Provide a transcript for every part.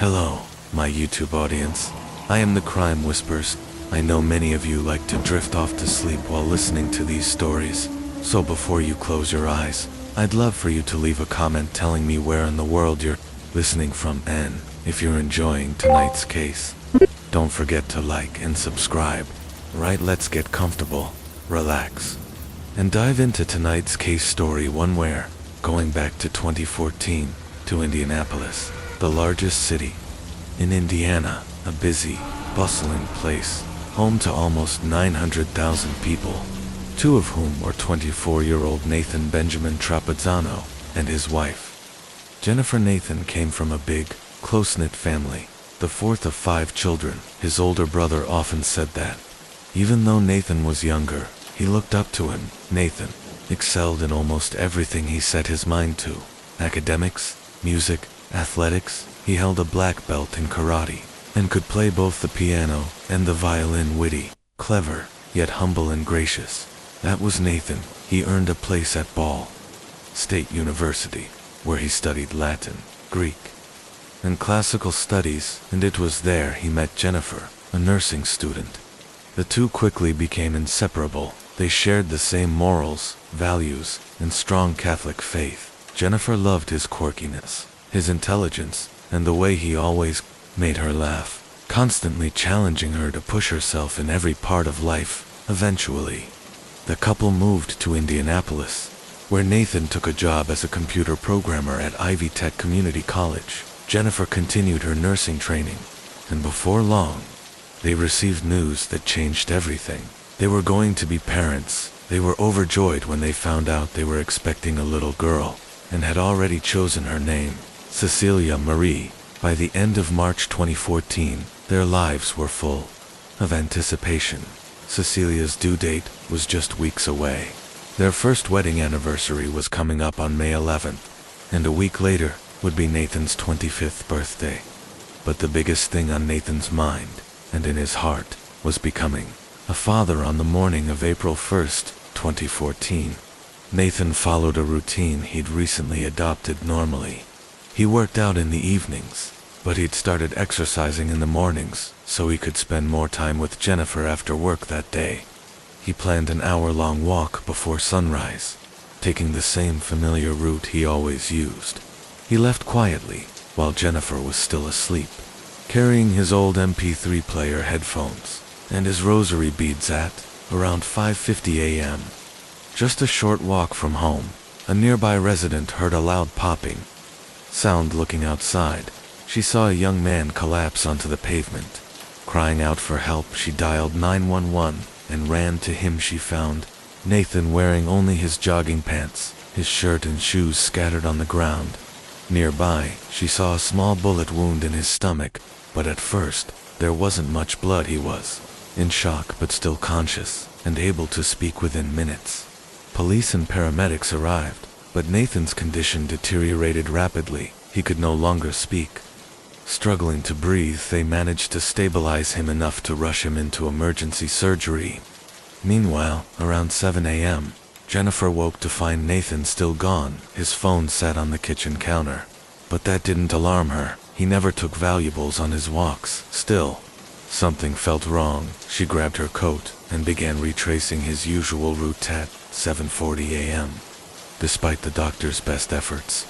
Hello, my YouTube audience. I am the Crime Whispers. I know many of you like to drift off to sleep while listening to these stories. So before you close your eyes, I'd love for you to leave a comment telling me where in the world you're listening from, and if you're enjoying tonight's case. Don't forget to like and subscribe. Right, let's get comfortable, relax, and dive into tonight's case story. One where, going back to 2014, to Indianapolis, the largest city in Indiana, a busy, bustling place, home to almost 900,000 people, two of whom were 24-year-old Nathan Benjamin Trapazzano and his wife. Jennifer. Nathan came from a big, close-knit family, the fourth of 5 children. His older brother often said that, even though Nathan was younger, he looked up to him. Nathan excelled in almost everything he set his mind to: academics, music, athletics. He held a black belt in karate and could play both the piano and the violin. Witty, clever, yet humble and gracious. That was Nathan. He earned a place at Ball State University, where he studied Latin, Greek, and classical studies, and it was there he met Jennifer, a nursing student. The two quickly became inseparable. They shared the same morals, values, and strong Catholic faith. Jennifer loved his quirkiness, his intelligence, and the way he always made her laugh, constantly challenging her to push herself in every part of life. Eventually, the couple moved to Indianapolis, where Nathan took a job as a computer programmer at Ivy Tech Community College. Jennifer continued her nursing training, and before long, they received news that changed everything. They were going to be parents. They were overjoyed when they found out they were expecting a little girl, and had already chosen her name, Cecilia Marie. By the end of March 2014, their lives were full of anticipation. Cecilia's due date was just weeks away. Their first wedding anniversary was coming up on May 11th, and a week later would be Nathan's 25th birthday. But the biggest thing on Nathan's mind, and in his heart, was becoming a father. On the morning of April 1st, 2014, Nathan followed a routine he'd recently adopted. Normally, he worked out in the evenings, but he'd started exercising in the mornings so he could spend more time with Jennifer after work that day. He planned an hour-long walk before sunrise, taking the same familiar route he always used. He left quietly while Jennifer was still asleep, carrying his old MP3 player, headphones, and his rosary beads. At around 5:50 a.m., just a short walk from home, a nearby resident heard a loud popping sound. Looking outside, she saw a young man collapse onto the pavement. Crying out for help, she dialed 911 and ran to him. She found Nathan wearing only his jogging pants, his shirt and shoes scattered on the ground. Nearby, she saw a small bullet wound in his stomach, but at first, there wasn't much blood. He was in shock but still conscious, and able to speak within minutes. Police and paramedics arrived, but Nathan's condition deteriorated rapidly. He could no longer speak. Struggling to breathe, they managed to stabilize him enough to rush him into emergency surgery. Meanwhile, around 7 a.m., Jennifer woke to find Nathan still gone. His phone sat on the kitchen counter. But that didn't alarm her. He never took valuables on his walks. Still, something felt wrong. She grabbed her coat and began retracing his usual route. At 7:40 a.m., despite the doctor's best efforts,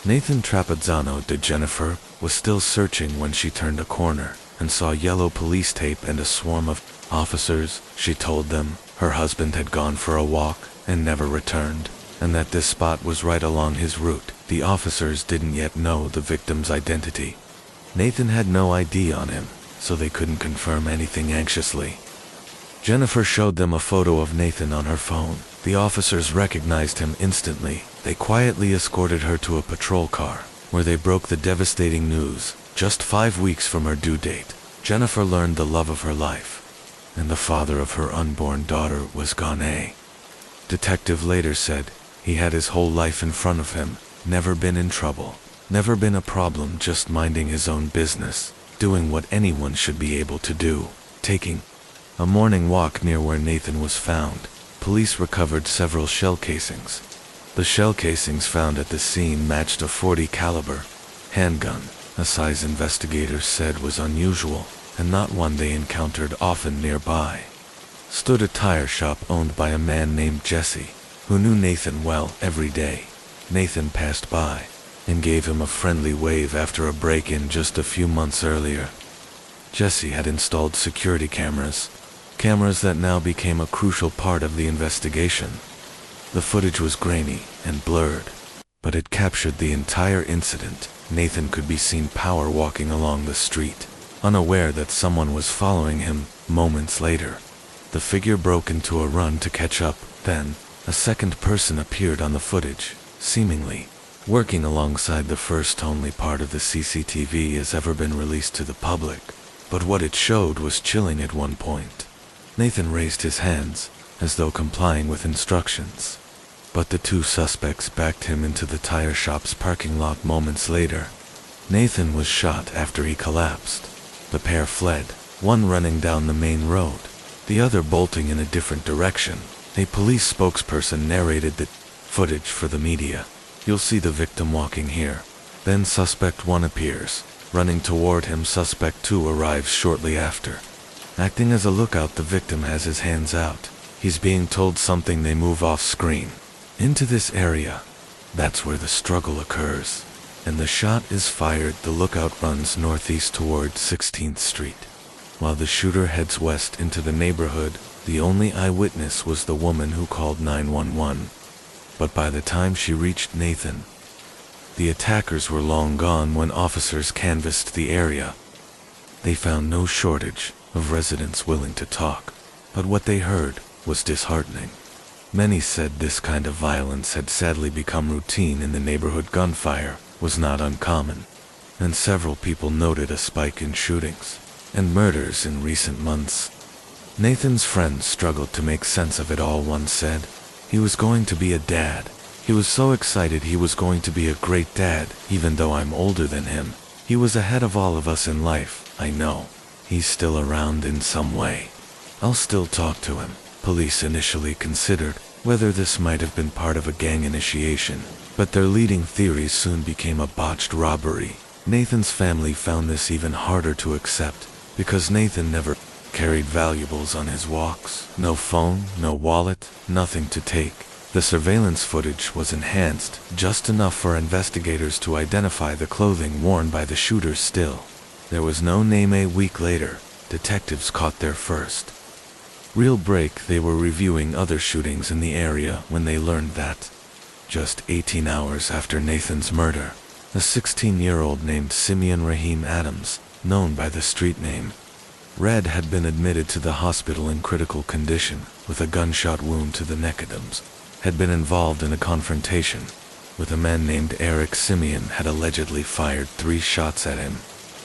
Nathan Trapazzano de Jennifer was still searching when she turned a corner and saw yellow police tape and a swarm of officers. She told them her husband had gone for a walk and never returned, and that this spot was right along his route. The officers didn't yet know the victim's identity. Nathan had no ID on him, so they couldn't confirm anything. Anxiously, Jennifer showed them a photo of Nathan on her phone. The officers recognized him instantly. They quietly escorted her to a patrol car, where they broke the devastating news. Just 5 weeks from her due date, Jennifer learned the love of her life, and the father of her unborn daughter was gone. A detective later said he had his whole life in front of him, never been in trouble, never been a problem, just minding his own business, doing what anyone should be able to do, taking a morning walk near where Nathan was found. Police recovered several shell casings. The shell casings found at the scene matched a .40 caliber handgun a size investigators said was unusual, and not one they encountered often nearby, stood a tire shop owned by a man named Jesse, who knew Nathan well. Every day, Nathan passed by and gave him a friendly wave after a break-in just a few months earlier. Jesse had installed security cameras that now became a crucial part of the investigation. The footage was grainy and blurred, but it captured the entire incident. Nathan could be seen power walking along the street, unaware that someone was following him. Moments later, the figure broke into a run to catch up. Then, a second person appeared on the footage, seemingly working alongside the first. Only part of the CCTV has ever been released to the public, but what it showed was chilling. At one point, Nathan raised his hands, as though complying with instructions, but the two suspects backed him into the tire shop's parking lot. Moments later, Nathan was shot after he collapsed. The pair fled, one running down the main road, the other bolting in a different direction. A police spokesperson narrated the footage for the media. "You'll see the victim walking here. Then suspect 1 appears, running toward him. Suspect 2 arrives shortly after. Acting as a lookout, the victim has his hands out. He's being told something. They move off screen into this area. That's where the struggle occurs, and the shot is fired. The lookout runs northeast toward 16th Street, while the shooter heads west into the neighborhood. The only eyewitness was the woman who called 911. But by the time she reached Nathan, the attackers were long gone. When officers canvassed the area, they found no shortage of residents willing to talk, but what they heard was disheartening. Many said this kind of violence had sadly become routine in the neighborhood. Gunfire was not uncommon, and several people noted a spike in shootings and murders in recent months. Nathan's friends struggled to make sense of it all. One said, "He was going to be a dad. He was so excited. He was going to be a great dad. Even though I'm older than him, he was ahead of all of us in life. I know he's still around in some way. I'll still talk to him." Police initially considered whether this might have been part of a gang initiation, but their leading theory soon became a botched robbery. Nathan's family found this even harder to accept, because Nathan never carried valuables on his walks. No phone, no wallet, nothing to take. The surveillance footage was enhanced just enough for investigators to identify the clothing worn by the shooter. Still, there was no name. A week later, detectives caught their first real break. They were reviewing other shootings in the area when they learned that, just 18 hours after Nathan's murder, a 16-year-old named Simeon Raheem Adams, known by the street name Red, had been admitted to the hospital in critical condition with a gunshot wound to the neck. Adams had been involved in a confrontation with a man named Eric. Simeon had allegedly fired 3 shots at him,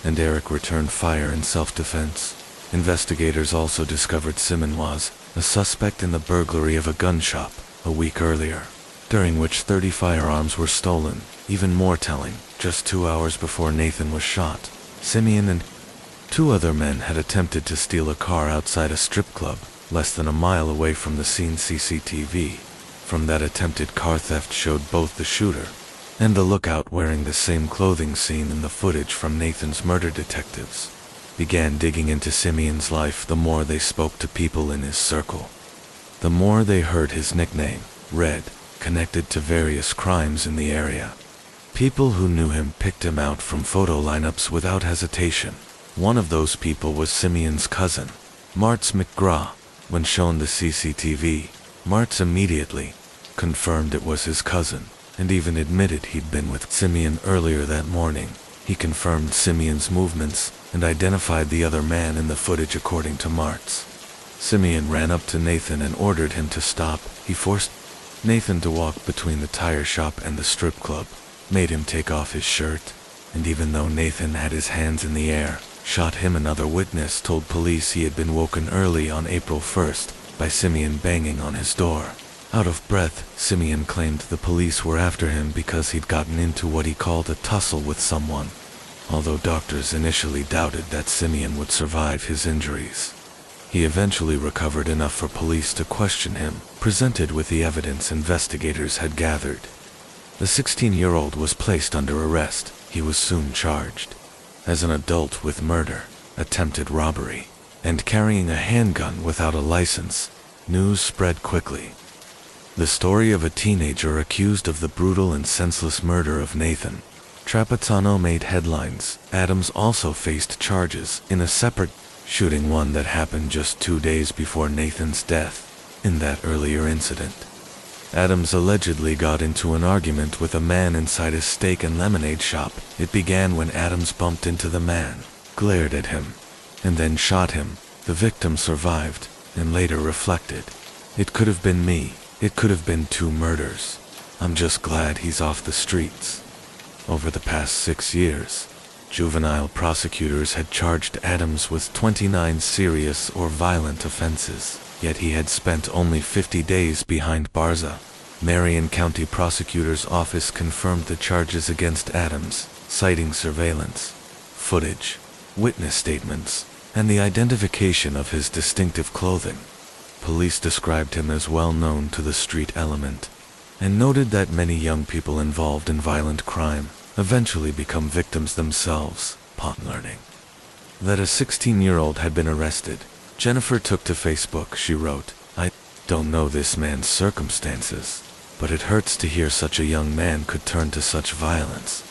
and Eric returned fire in self-defense. Investigators also discovered Simeon was a suspect in the burglary of a gun shop a week earlier, during which 30 firearms were stolen. Even more telling, just 2 hours before Nathan was shot, Simeon and 2 other men had attempted to steal a car outside a strip club, less than a mile away from the scene. CCTV from that attempted car theft showed both the shooter and the lookout wearing the same clothing seen in the footage from Nathan's murder. Detectives began digging into Simeon's life. The more they spoke to people in his circle, the more they heard his nickname, Red, connected to various crimes in the area. People who knew him picked him out from photo lineups without hesitation. One of those people was Simeon's cousin, Martz McGraw. When shown the CCTV, Martz immediately confirmed it was his cousin, and even admitted he'd been with Simeon earlier that morning. He confirmed Simeon's movements and identified the other man in the footage. According to Martz, Simeon ran up to Nathan and ordered him to stop. He forced Nathan to walk between the tire shop and the strip club, made him take off his shirt, and even though Nathan had his hands in the air, shot him. Another witness told police he had been woken early on April 1st by Simeon banging on his door. Out of breath, Simeon claimed the police were after him because he'd gotten into what he called a tussle with someone, although doctors initially doubted that Simeon would survive his injuries. He eventually recovered enough for police to question him, presented with the evidence investigators had gathered. The 16-year-old was placed under arrest. He was soon charged as an adult with murder, attempted robbery, and carrying a handgun without a license. News spread quickly. The story of a teenager accused of the brutal and senseless murder of Nathan Trapattano made headlines. Adams also faced charges in a separate shooting, one that happened just 2 days before Nathan's death. In that earlier incident, Adams allegedly got into an argument with a man inside a steak and lemonade shop. It began when Adams bumped into the man, glared at him, and then shot him. The victim survived and later reflected, "It could have been me. It could have been 2 murders. I'm just glad he's off the streets." Over the past 6 years, juvenile prosecutors had charged Adams with 29 serious or violent offenses, yet he had spent only 50 days behind bars. Marion County Prosecutor's Office confirmed the charges against Adams, citing surveillance footage, witness statements, and the identification of his distinctive clothing. Police described him as well known to the street element, and noted that many young people involved in violent crime eventually become victims themselves. Upon learning that a 16-year-old had been arrested, Jennifer took to Facebook. She wrote, "I don't know this man's circumstances, but it hurts to hear such a young man could turn to such violence."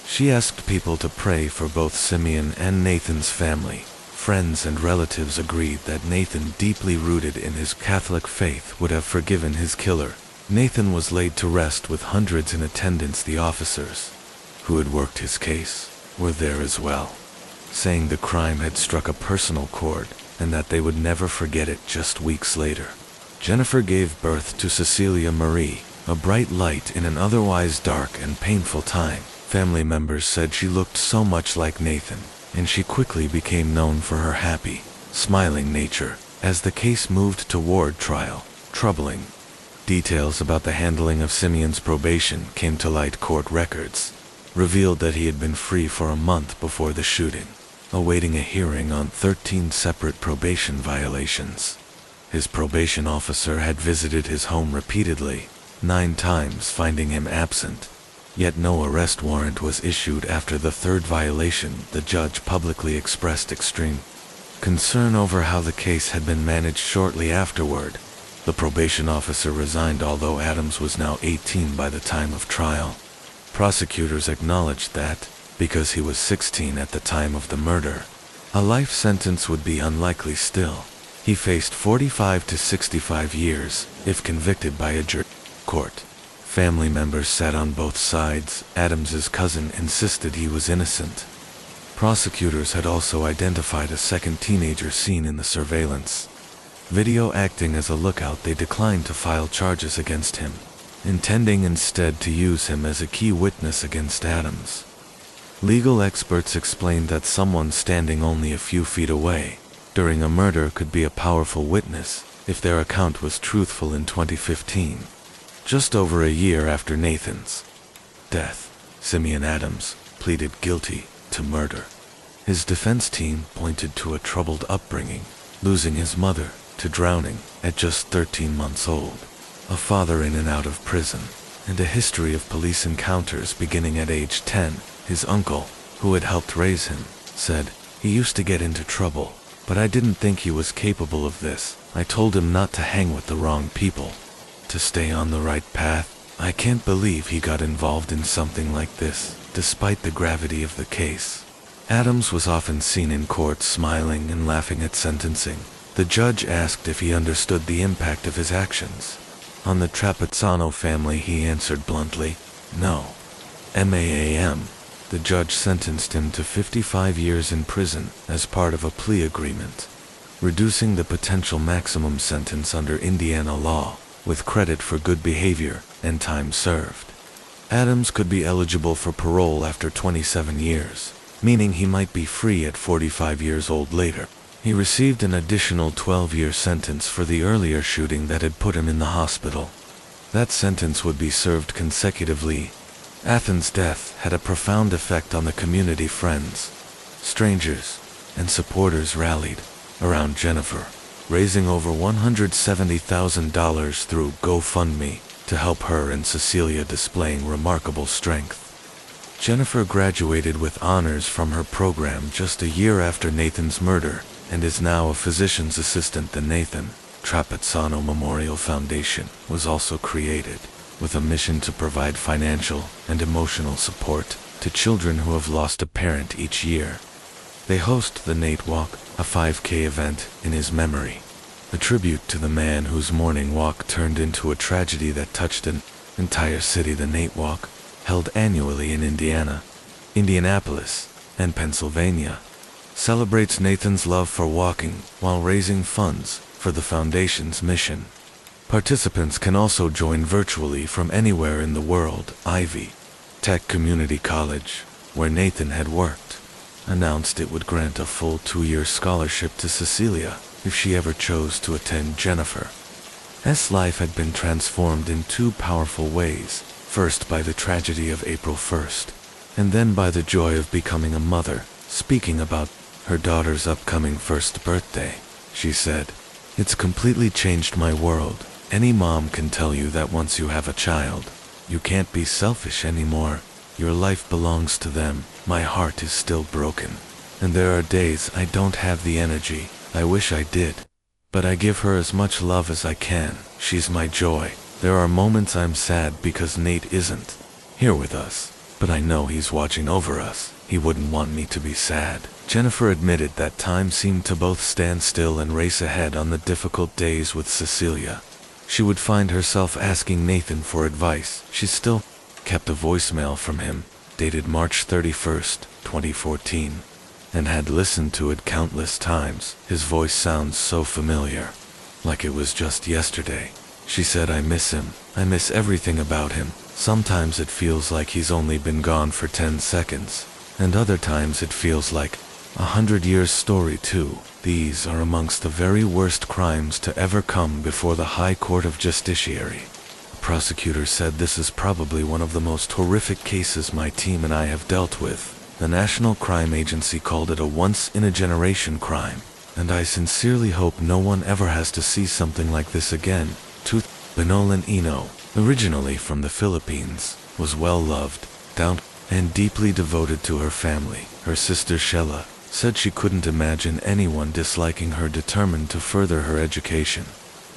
She asked people to pray for both Simeon and Nathan's family. Friends and relatives agreed that Nathan, deeply rooted in his Catholic faith, would have forgiven his killer. Nathan was laid to rest with hundreds in attendance. The officers who had worked his case were there as well, saying the crime had struck a personal chord and that they would never forget it. Just weeks later, Jennifer gave birth to Cecilia Marie, a bright light in an otherwise dark and painful time. Family members said she looked so much like Nathan, and she quickly became known for her happy, smiling nature. As the case moved toward trial, troubling details about the handling of Simeon's probation came to light. Court records revealed that he had been free for a month before the shooting, awaiting a hearing on 13 separate probation violations. His probation officer had visited his home repeatedly, 9 times, finding him absent. Yet no arrest warrant was issued after the 3rd violation. The judge publicly expressed extreme concern over how the case had been managed. Shortly afterward, the probation officer resigned, although Adams was now 18 by the time of trial. Prosecutors acknowledged that, because he was 16 at the time of the murder, a life sentence would be unlikely. Still, he faced 45 to 65 years if convicted by a jury. Court. Family members sat on both sides. Adams's cousin insisted he was innocent. Prosecutors had also identified a second teenager seen in the surveillance video acting as a lookout. They declined to file charges against him, intending instead to use him as a key witness against Adams. Legal experts explained that someone standing only a few feet away during a murder could be a powerful witness if their account was truthful. In 2015, just over a year after Nathan's death, Simeon Adams pleaded guilty to murder. His defense team pointed to a troubled upbringing, losing his mother to drowning at just 13 months old, a father in and out of prison, and a history of police encounters beginning at age 10. His uncle, who had helped raise him, said, "He used to get into trouble, but I didn't think he was capable of this. I told him not to hang with the wrong people, to stay on the right path. I can't believe he got involved in something like this." Despite the gravity of the case, Adams was often seen in court smiling and laughing at sentencing. The judge asked if he understood the impact of his actions on the Trapattano family. He answered bluntly, "No. MAAM. The judge sentenced him to 55 years in prison as part of a plea agreement, reducing the potential maximum sentence under Indiana law, with credit for good behavior and time served. Adams could be eligible for parole after 27 years, meaning he might be free at 45 years old later. He received an additional 12-year sentence for the earlier shooting that had put him in the hospital. That sentence would be served consecutively. Athen's death had a profound effect on the community. Friends, strangers, and supporters rallied around Jennifer, raising over $170,000 through GoFundMe to help her and Cecilia, displaying remarkable strength. Jennifer graduated with honors from her program just a year after Nathan's murder, and is now a physician's assistant. The Nathan Trapezzano Memorial Foundation was also created, with a mission to provide financial and emotional support to children who have lost a parent each year. They host the Nate Walk, a 5K event in his memory, a tribute to the man whose morning walk turned into a tragedy that touched an entire city. The Nate Walk, held annually in Indianapolis, and Pennsylvania, celebrates Nathan's love for walking while raising funds for the foundation's mission. Participants can also join virtually from anywhere in the world. Ivy Tech Community College, where Nathan had worked, announced it would grant a full 2-year scholarship to Cecilia if she ever chose to attend. Jennifer's life had been transformed in 2 powerful ways, first by the tragedy of April 1st, and then by the joy of becoming a mother. Speaking about her daughter's upcoming 1st birthday, she said, "It's completely changed my world. Any mom can tell you that once you have a child, you can't be selfish anymore. Your life belongs to them. My heart is still broken, and there are days I don't have the energy. I wish I did. But I give her as much love as I can. She's my joy. There are moments I'm sad because Nate isn't here with us, but I know he's watching over us. He wouldn't want me to be sad." Jennifer admitted that time seemed to both stand still and race ahead on the difficult days with Cecilia. She would find herself asking Nathan for advice. She still kept a voicemail from him, dated March 31st, 2014, and had listened to it countless times. "His voice sounds so familiar, like it was just yesterday." She said, "I miss him. I miss everything about him. Sometimes it feels like he's only been gone for 10 seconds, and other times it feels like 100 years story too. These are amongst the very worst crimes to ever come before the High Court of Justiciary." The prosecutor said, "This is probably one of the most horrific cases my team and I have dealt with. The National Crime Agency called it a once-in-a-generation crime, and I sincerely hope no one ever has to see something like this again." Benolan Eno, originally from the Philippines, was well-loved, down, and deeply devoted to her family. Her sister Shella said she couldn't imagine anyone disliking her, determined to further her education.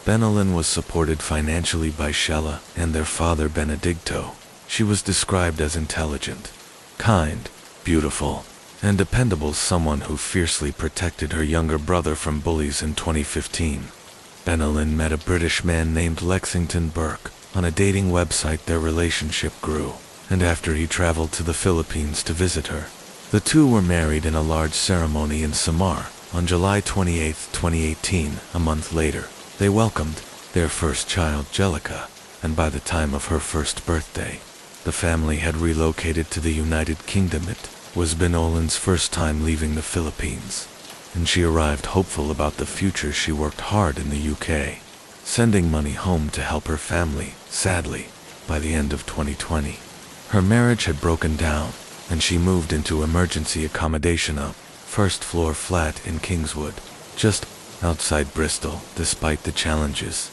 Benolan was supported financially by Shella and their father Benedicto. She was described as intelligent, kind, beautiful, and dependable, someone who fiercely protected her younger brother from bullies. In 2015, Benolan met a British man named Lexington Burke on a dating website. Their relationship grew, and after he traveled to the Philippines to visit her, the two were married in a large ceremony in Samar on July 28, 2018. A month later, they welcomed their first child, Jellica, and by the time of her 1st birthday, the family had relocated to the United Kingdom. It was Benolan's first time leaving the Philippines, and she arrived hopeful about the future. She worked hard in the UK, sending money home to help her family. Sadly, by the end of 2020, her marriage had broken down, and she moved into emergency accommodation, a first-floor flat in Kingswood, just outside Bristol. Despite the challenges,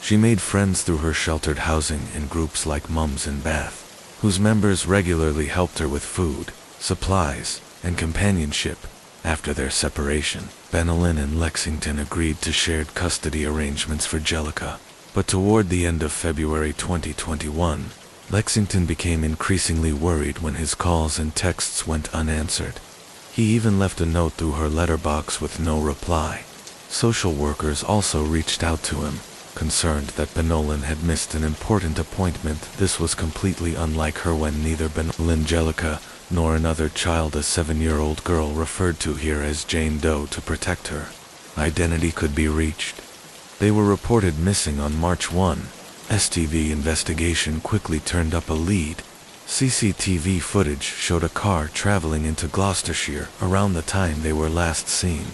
she made friends through her sheltered housing in groups like Mums in Bath, whose members regularly helped her with food, supplies, and companionship. After their separation, Benolan and Lexington agreed to shared custody arrangements for Jellica, but toward the end of February 2021, Lexington became increasingly worried when his calls and texts went unanswered. He even left a note through her letterbox with no reply. Social workers also reached out to him, concerned that Benolan had missed an important appointment. This was completely unlike her, when neither Benolan, Jellica, nor another child, a 7-year-old girl referred to here as Jane Doe to protect her identity, could be reached. They were reported missing on March 1. STV investigation quickly turned up a lead. CCTV footage showed a car traveling into Gloucestershire around the time they were last seen.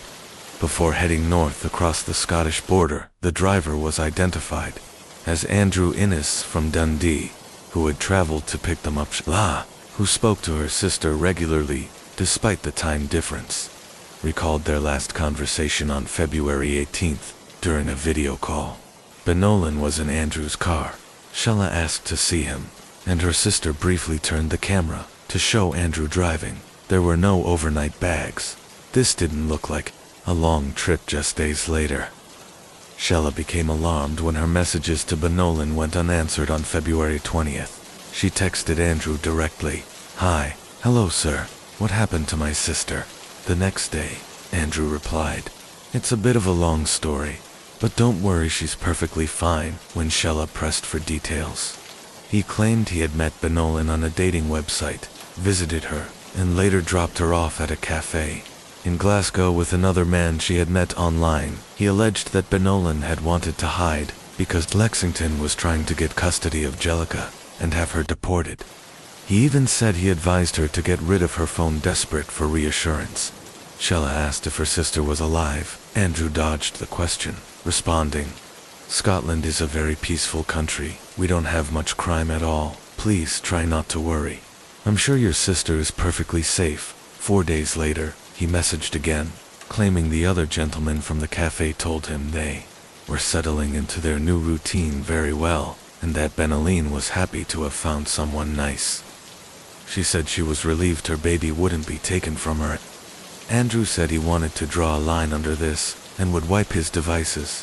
Before heading north across the Scottish border, the driver was identified as Andrew Innes from Dundee, who had traveled to pick them up. Shella, who spoke to her sister regularly despite the time difference, recalled their last conversation on February 18th during a video call. Benolan was in Andrew's car. Shella asked to see him, and her sister briefly turned the camera to show Andrew driving. There were no overnight bags. This didn't look like a long trip. Just days later, Shella became alarmed when her messages to Benolan went unanswered on February 20th. She texted Andrew directly, "Hi, hello sir, what happened to my sister?" The next day, Andrew replied, "It's a bit of a long story, but don't worry, she's perfectly fine." When Shella pressed for details, he claimed he had met Benolan on a dating website, visited her, and later dropped her off at a cafe in Glasgow with another man she had met online. He alleged that Benolan had wanted to hide because Lexington was trying to get custody of Jellica and have her deported. He even said he advised her to get rid of her phone, desperate for reassurance. Shella asked if her sister was alive. Andrew dodged the question, responding, "Scotland is a very peaceful country. We don't have much crime at all. Please try not to worry. I'm sure your sister is perfectly safe." 4 days later, he messaged again, claiming the other gentleman from the cafe told him they were settling into their new routine very well, and that Benolan was happy to have found someone nice. She said she was relieved her baby wouldn't be taken from her. Andrew said he wanted to draw a line under this and would wipe his devices,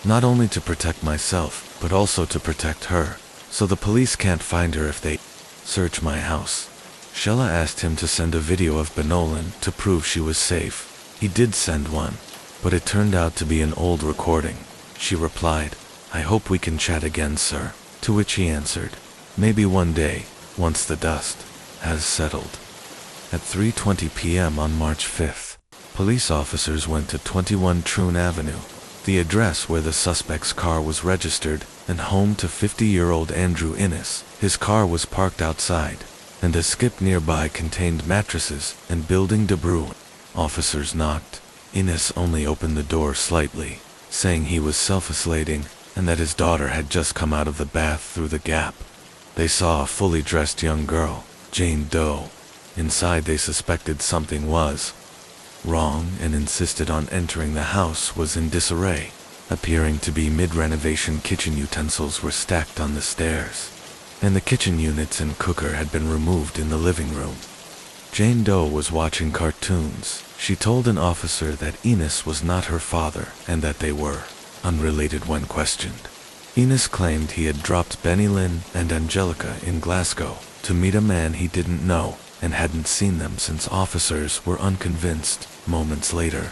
not only to protect myself, but also to protect her, so the police can't find her if they search my house. Shella asked him to send a video of Benolan to prove she was safe. He did send one, but it turned out to be an old recording. She replied, "I hope we can chat again, sir," to which he answered, "Maybe one day, once the dust has settled." At 3:20 p.m. on March 5th, police officers went to 21 Troon Avenue, the address where the suspect's car was registered, and home to 50-year-old Andrew Innes. His car was parked outside, and a skip nearby contained mattresses and building debris. Officers knocked. Innes only opened the door slightly, saying he was self-isolating and that his daughter had just come out of the bath through the gap. They saw a fully dressed young girl, Jane Doe. Inside, they suspected something was wrong and insisted on entering. The house was in disarray. Appearing to be mid-renovation kitchen utensils were stacked on the stairs, and the kitchen units and cooker had been removed in the living room. Jane Doe was watching cartoons. She told an officer that Innes was not her father and that they were unrelated when questioned. Innes claimed he had dropped Benolan and Angelica in Glasgow to meet a man he didn't know and hadn't seen them since. Officers were unconvinced. Moments later,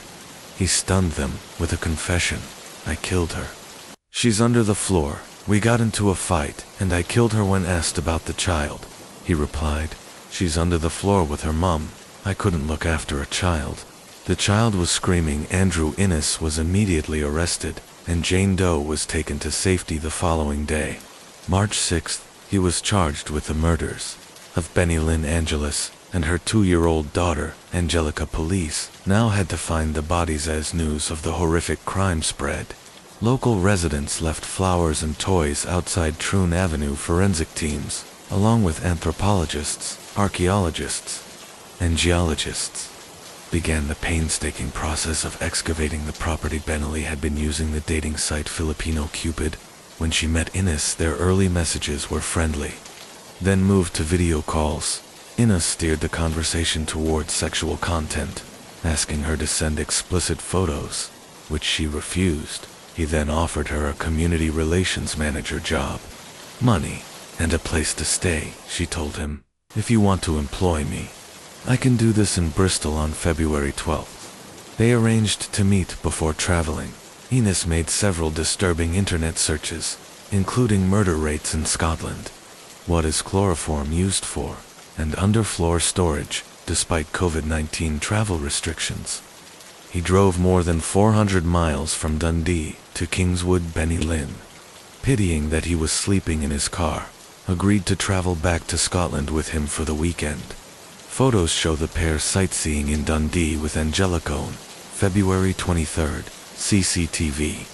he stunned them with a confession. "I killed her. She's under the floor. We got into a fight, and I killed her when asked about the child," he replied. "She's under the floor with her mom. I couldn't look after a child." The child was screaming. Andrew Innes was immediately arrested, and Jane Doe was taken to safety the following day. March 6th, he was charged with the murders of Benolan Angelis and her 2-year-old daughter, Angelica. Police now had to find the bodies as news of the horrific crime spread. Local residents left flowers and toys outside Troon Avenue. Forensic teams, along with anthropologists, archaeologists, and geologists, began the painstaking process of excavating the property. Benolan had been using the dating site Filipino Cupid. When she met Innes, their early messages were friendly, then moved to video calls. Innes steered the conversation towards sexual content, asking her to send explicit photos, which she refused. He then offered her a community relations manager job, money, and a place to stay. She told him, "If you want to employ me, I can do this in Bristol." On February 12th, they arranged to meet before traveling. Innes made several disturbing internet searches, including murder rates in Scotland, what is chloroform used for, and underfloor storage, despite COVID-19 travel restrictions. He drove more than 400 miles from Dundee to Kingswood. Benolan, pitying that he was sleeping in his car, agreed to travel back to Scotland with him for the weekend. Photos show the pair sightseeing in Dundee with Angelica on February 23rd. CCTV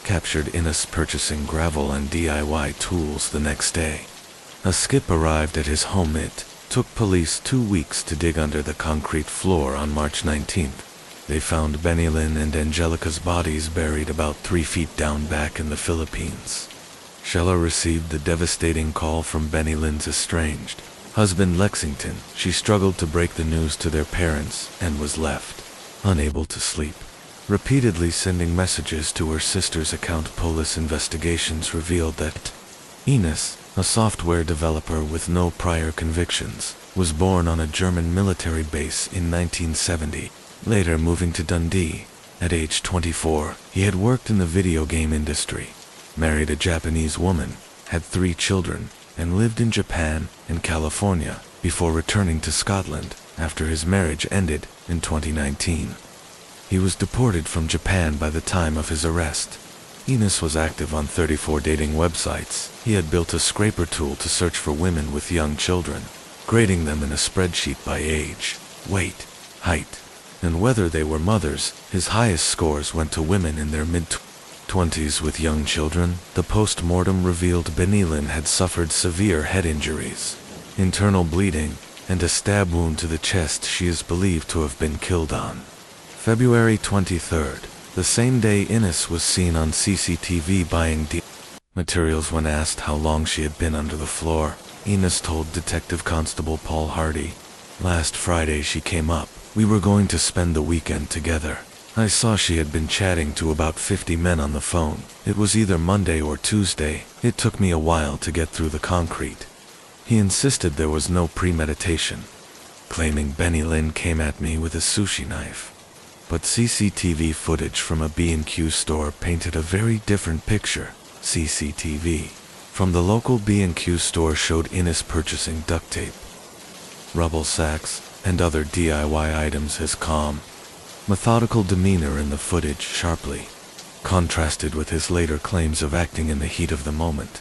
captured Innes purchasing gravel and DIY tools the next day. A skip arrived at his home. It took police 2 weeks to dig under the concrete floor. On March 19th, they found Benolan and Angelica's bodies buried about 3 feet down back in the Philippines. Shella received the devastating call from Benolan's estranged husband Lexington. She struggled to break the news to their parents and was left unable to sleep, repeatedly sending messages to her sister's account. Police investigations revealed that Ines, a software developer with no prior convictions, was born on a German military base in 1970, later moving to Dundee. At age 24, he had worked in the video game industry, married a Japanese woman, had 3 children, and lived in Japan and California before returning to Scotland after his marriage ended in 2019. He was deported from Japan by the time of his arrest. Ines was active on 34 dating websites. He had built a scraper tool to search for women with young children, grading them in a spreadsheet by age, weight, height, and whether they were mothers. His highest scores went to women in their mid-20s with young children. The post-mortem revealed Benilyn had suffered severe head injuries, internal bleeding, and a stab wound to the chest she is believed to have been killed on. February 23rd, the same day Ines was seen on CCTV buying materials. When asked how long she had been under the floor, Ines told Detective Constable Paul Hardy, "Last Friday she came up. We were going to spend the weekend together. I saw she had been chatting to about 50 men on the phone. It was either Monday or Tuesday. It took me a while to get through the concrete." He insisted there was no premeditation, claiming Benilyn came at me with a sushi knife. But CCTV footage from a B&Q store painted a very different picture. CCTV from the local B&Q store showed Ines purchasing duct tape, rubble sacks, and other DIY items. His calm, methodical demeanor in the footage sharply contrasted with his later claims of acting in the heat of the moment.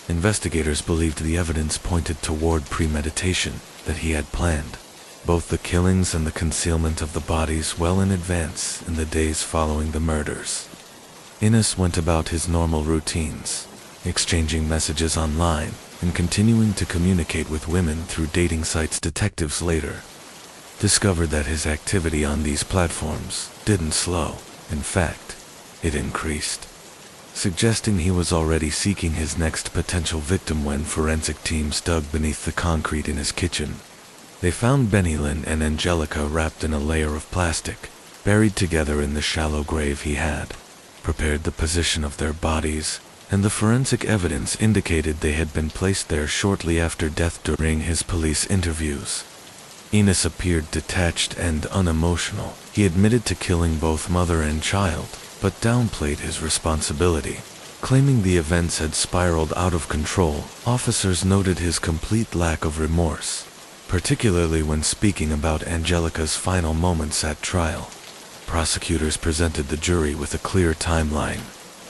Investigators believed the evidence pointed toward premeditation, that he had planned both the killings and the concealment of the bodies well in advance in the days following the murders. Ines went about his normal routines, exchanging messages online and continuing to communicate with women through dating sites. Detectives later discovered that his activity on these platforms didn't slow. In fact, it increased, suggesting he was already seeking his next potential victim. When forensic teams dug beneath the concrete in his kitchen, they found Benilyn and Angelica wrapped in a layer of plastic, buried together in the shallow grave he had prepared. The position of their bodies and the forensic evidence indicated they had been placed there shortly after death. During his police interviews, Ines appeared detached and unemotional. He admitted to killing both mother and child, but downplayed his responsibility, claiming the events had spiraled out of control. Officers noted his complete lack of remorse, particularly when speaking about Angelica's final moments at trial. Prosecutors presented the jury with a clear timeline.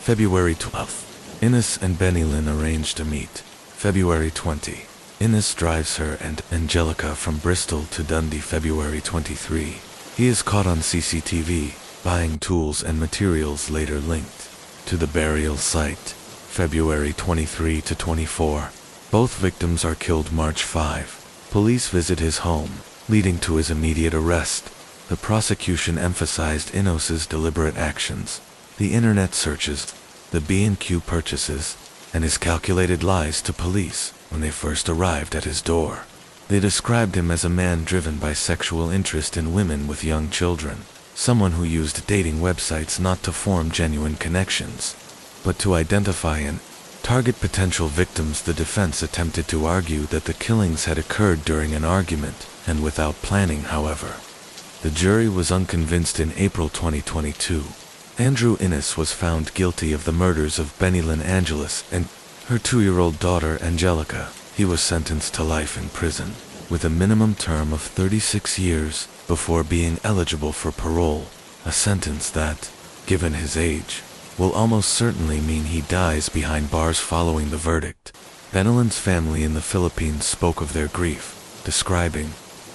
February 12th, Ines and Benilyn arranged to meet. February 20, Ines drives her and Angelica from Bristol to Dundee. February 23, he is caught on CCTV buying tools and materials later linked to the burial site. February 23 to 24, both victims are killed. March 5, police visit his home, leading to his immediate arrest. The prosecution emphasized Inos's deliberate actions, the internet searches, the B&Q purchases, and his calculated lies to police when they first arrived at his door. They described him as a man driven by sexual interest in women with young children, someone who used dating websites not to form genuine connections, but to identify and target potential victims. The defense attempted to argue that the killings had occurred during an argument and without planning. However, the jury was unconvinced. In April 2022, Andrew Ines was found guilty of the murders of Benilyn Angelis and her 2-year-old daughter Angelica. He was sentenced to life in prison, with a minimum term of 36 years before being eligible for parole, a sentence that, given his age, will almost certainly mean he dies behind bars. Following the verdict, Benilyn's family in the Philippines spoke of their grief, describing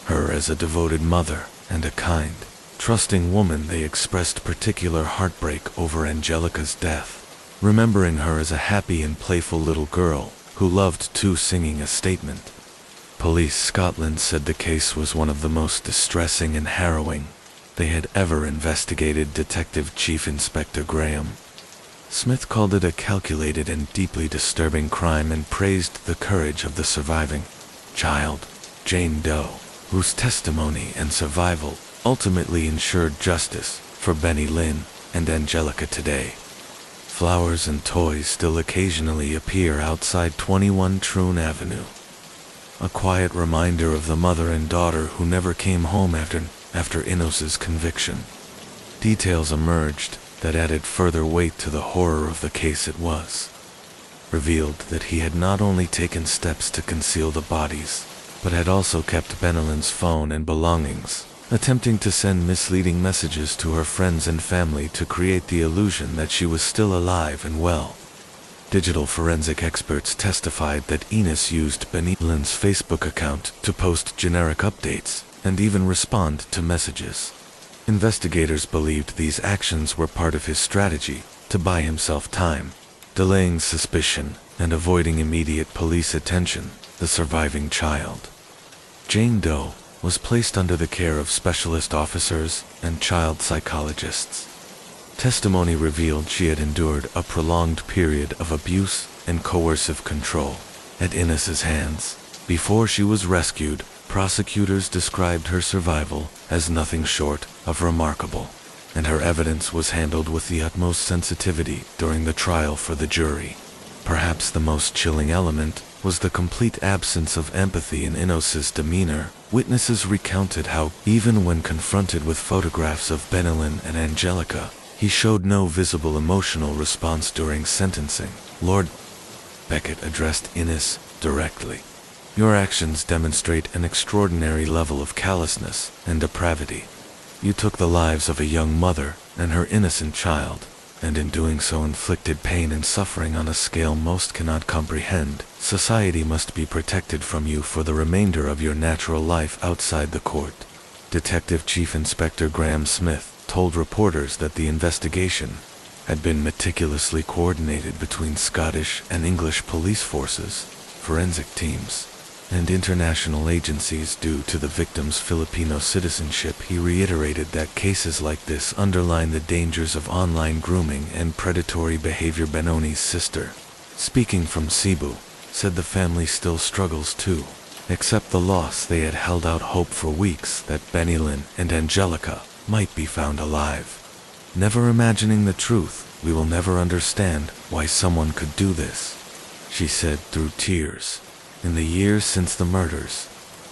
her as a devoted mother and a kind, trusting woman. They expressed particular heartbreak over Angelica's death, remembering her as a happy and playful little girl who loved to singing a statement. Police Scotland said the case was one of the most distressing and harrowing they had ever investigated. Detective Chief Inspector Graham Smith called it a calculated and deeply disturbing crime and praised the courage of the surviving child. Jane Doe, whose testimony and survival ultimately ensured justice for Benny Lynn and Angelica today. Flowers and toys still occasionally appear outside 21 Troon Avenue. A quiet reminder of the mother and daughter who never came home after Enos's conviction. Details emerged that added further weight to the horror of the case. It was revealed that he had not only taken steps to conceal the bodies, but had also kept Benelyn's phone and belongings, attempting to send misleading messages to her friends and family to create the illusion that she was still alive and well. Digital forensic experts testified that Enos used Benelyn's Facebook account to post generic updates and even respond to messages. Investigators believed these actions were part of his strategy to buy himself time, delaying suspicion and avoiding immediate police attention. The surviving child, Jane Doe, was placed under the care of specialist officers and child psychologists. Testimony revealed she had endured a prolonged period of abuse and coercive control at Enos's hands. Before she was rescued, prosecutors described her survival as nothing short of remarkable, and her evidence was handled with the utmost sensitivity during the trial for the jury. Perhaps the most chilling element was the complete absence of empathy in Enos's demeanor. Witnesses recounted how, even when confronted with photographs of Benelyn and Angelica, he showed no visible emotional response during sentencing. Lord Beckett addressed Enos directly. Your actions demonstrate an extraordinary level of callousness and depravity. You took the lives of a young mother and her innocent child, and in doing so inflicted pain and suffering on a scale most cannot comprehend. Society must be protected from you for the remainder of your natural life outside the court. Detective Chief Inspector Graham Smith told reporters that the investigation had been meticulously coordinated between Scottish and English police forces, forensic teams, and international agencies due to the victim's Filipino citizenship. He reiterated that cases like this underline the dangers of online grooming and predatory behavior. Benoni's sister, speaking from Cebu, said the family still struggles to accept the loss. They had held out hope for weeks that Benelyn and Angelica might be found alive. Never imagining the truth, we will never understand why someone could do this, she said through tears. In the years since the murders,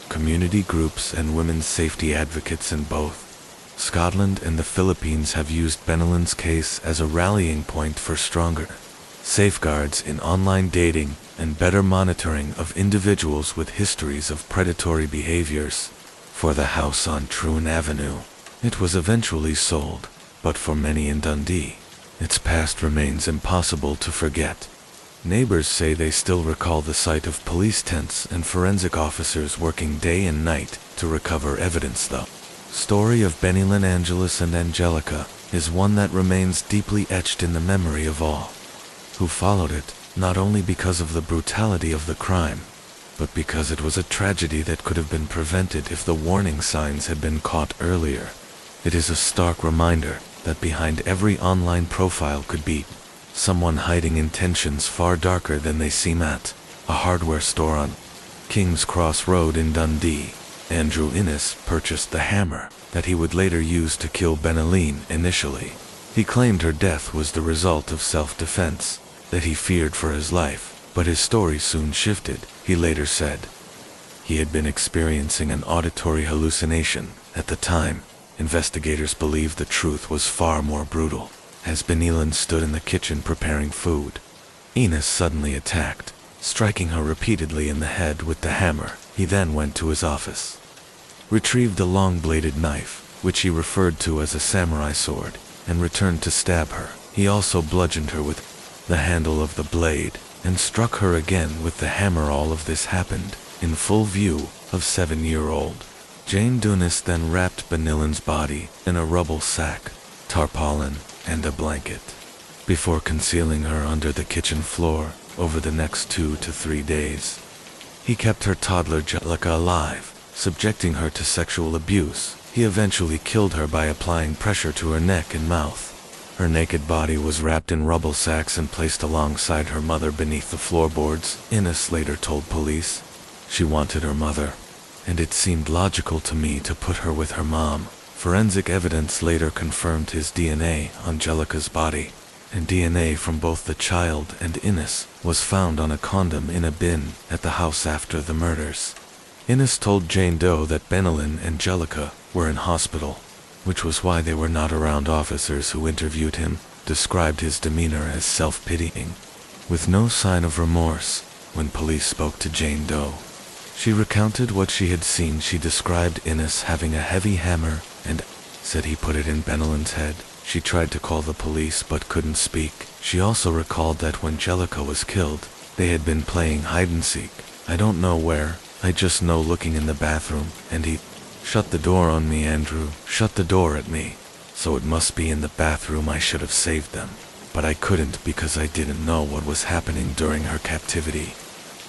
community groups and women's safety advocates in both Scotland and the Philippines have used Benelyn's case as a rallying point for stronger safeguards in online dating and better monitoring of individuals with histories of predatory behaviors. For the house on Troon Avenue, it was eventually sold, but for many in Dundee, its past remains impossible to forget. Neighbors say they still recall the sight of police tents and forensic officers working day and night to recover evidence. The story of Benelyn, Angelus, and Angelica is one that remains deeply etched in the memory of all who followed it, not only because of the brutality of the crime, but because it was a tragedy that could have been prevented if the warning signs had been caught earlier. It is a stark reminder that behind every online profile could be someone hiding intentions far darker than they seem. At a hardware store on King's Cross Road in Dundee, Andrew Innes purchased the hammer that he would later use to kill Benelyn. Initially, he claimed her death was the result of self-defense, that he feared for his life, but his story soon shifted. He later said he had been experiencing an auditory hallucination. At the time, investigators believed the truth was far more brutal. As Benelyn stood in the kitchen preparing food, Enos suddenly attacked, striking her repeatedly in the head with the hammer. He then went to his office, retrieved a long-bladed knife, which he referred to as a samurai sword, and returned to stab her. He also bludgeoned her with the handle of the blade, and struck her again with the hammer. All of this happened in full view of 7-year-old Jane Dunis. Then wrapped Benelyn's body in a rubble sack, tarpaulin, and a blanket, before concealing her under the kitchen floor. Over the next 2 to 3 days, he kept her toddler Angelica alive, subjecting her to sexual abuse. He eventually killed her by applying pressure to her neck and mouth. Her naked body was wrapped in rubble sacks and placed alongside her mother beneath the floorboards. Innes later told police she wanted her mother and it seemed logical to me to put her with her mom. Forensic evidence later confirmed his DNA on Jellica's body, and DNA from both the child and Innes was found on a condom in a bin at the house after the murders. Innes told Jane Doe that Benelin and Jellica were in hospital, which was why they were not around officers who interviewed him, described his demeanor as self-pitying, with no sign of remorse when police spoke to Jane Doe. She recounted what she had seen. She described Innes having a heavy hammer and said he put it in Benelin's head. She tried to call the police but couldn't speak. She also recalled that when Jellica was killed, they had been playing hide-and-seek. I don't know where, I just know looking in the bathroom, and he shut the door on me. Andrew shut the door at me, so it must be in the bathroom. I should have saved them, but I couldn't because I didn't know what was happening during her captivity.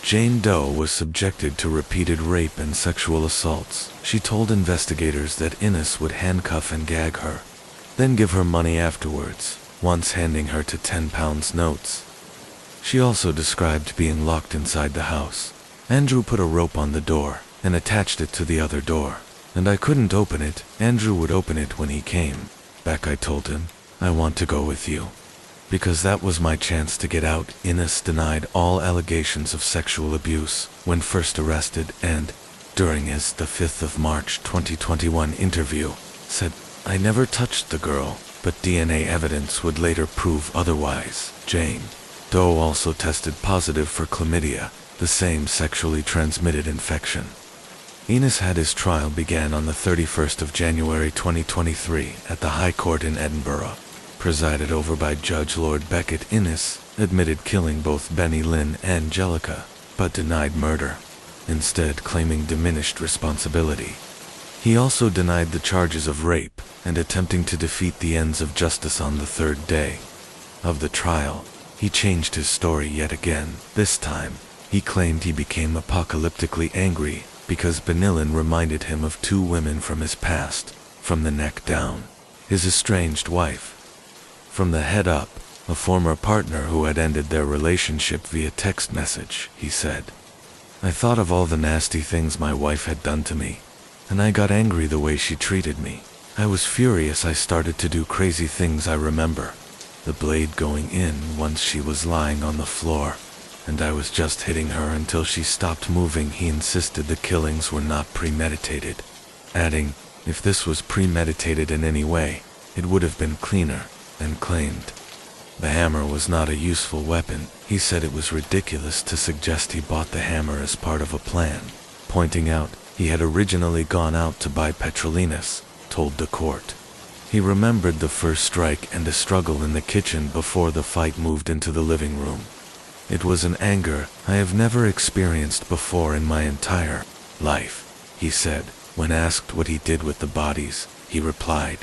Jane Doe was subjected to repeated rape and sexual assaults. She told investigators that Innes would handcuff and gag her, then give her money afterwards, once handing her to 10-pound notes. She also described being locked inside the house. Andrew put a rope on the door and attached it to the other door, and I couldn't open it. Andrew would open it when he came back. I told him, I want to go with you, because that was my chance to get out. Innes denied all allegations of sexual abuse when first arrested and, during his the 5th of March 2021 interview, said, I never touched the girl, but DNA evidence would later prove otherwise. Jane Doe also tested positive for chlamydia, the same sexually transmitted infection. Innes had his trial began on the 31st of January 2023 at the High Court in Edinburgh, presided over by Judge Lord Beckett. Innes admitted killing both Benelin and Jellica, but denied murder, instead claiming diminished responsibility. He also denied the charges of rape and attempting to defeat the ends of justice. On the third day of the trial, he changed his story yet again. This time, he claimed he became apocalyptically angry because Benelin reminded him of two women from his past, from the neck down, his estranged wife, from the head up, a former partner who had ended their relationship via text message. He said, I thought of all the nasty things my wife had done to me, and I got angry the way she treated me. I was furious. I started to do crazy things. I remember the blade going in once she was lying on the floor, and I was just hitting her until she stopped moving. He insisted the killings were not premeditated, adding, if this was premeditated in any way, it would have been cleaner, and claimed the hammer was not a useful weapon. He said it was ridiculous to suggest he bought the hammer as part of a plan, pointing out he had originally gone out to buy petrolinas, told the court. He remembered the first strike and the struggle in the kitchen before the fight moved into the living room. It was an anger I have never experienced before in my entire life, he said. When asked what he did with the bodies, he replied,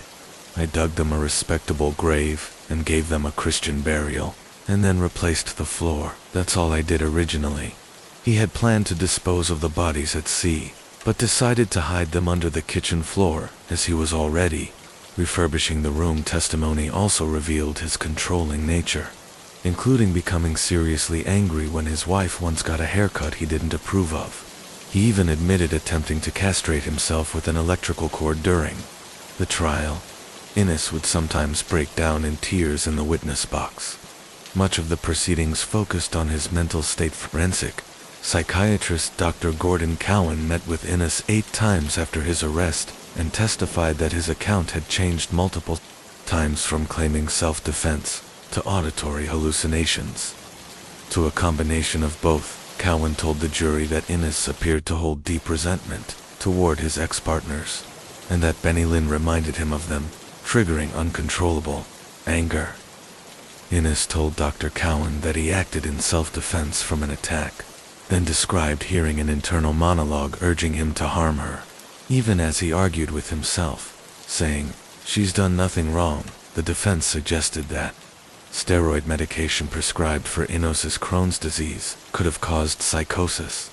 I dug them a respectable grave and gave them a Christian burial, and then replaced the floor. That's all I did originally. He had planned to dispose of the bodies at sea, but decided to hide them under the kitchen floor, as he was already refurbishing the room. Testimony also revealed his controlling nature, including becoming seriously angry when his wife once got a haircut he didn't approve of. He even admitted attempting to castrate himself with an electrical cord during the trial. Innes would sometimes break down in tears in the witness box. Much of the proceedings focused on his mental state. Forensic psychiatrist Dr. Gordon Cowan met with Innes 8 times after his arrest and testified that his account had changed multiple times, from claiming self-defense to auditory hallucinations to a combination of both. Cowan told the jury that Innes appeared to hold deep resentment toward his ex-partners, and that Benelin reminded him of them, triggering uncontrollable anger. Innes told Dr. Cowan that he acted in self-defense from an attack, then described hearing an internal monologue urging him to harm her, even as he argued with himself, saying, she's done nothing wrong. The defense suggested that steroid medication prescribed for Innes's Crohn's disease could have caused psychosis.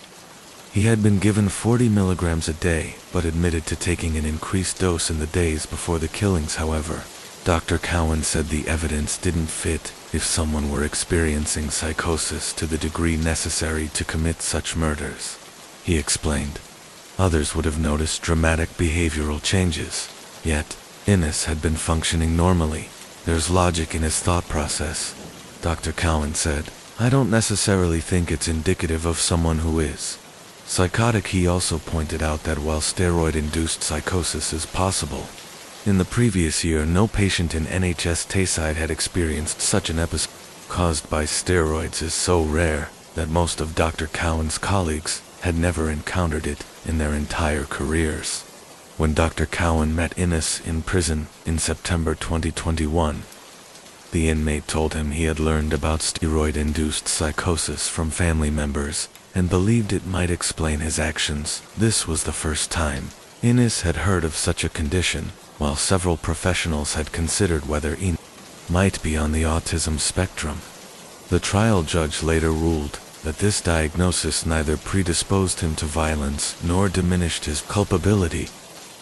He had been given 40 milligrams a day, but admitted to taking an increased dose in the days before the killings. However, Dr. Cowan said the evidence didn't fit if someone were experiencing psychosis to the degree necessary to commit such murders. He explained, Others would have noticed dramatic behavioral changes. Yet, Innes had been functioning normally. There's logic in his thought process. Dr. Cowan said, I don't necessarily think it's indicative of someone who is psychotic. He also pointed out that while steroid-induced psychosis is possible, in the previous year no patient in NHS Tayside had experienced such an episode. Caused by steroids is so rare that most of Dr. Cowan's colleagues had never encountered it in their entire careers. When Dr. Cowan met Innes in prison in September 2021, the inmate told him he had learned about steroid-induced psychosis from family members and believed it might explain his actions. This was the first time Innes had heard of such a condition, while several professionals had considered whether Innes might be on the autism spectrum. The trial judge later ruled that this diagnosis neither predisposed him to violence nor diminished his culpability.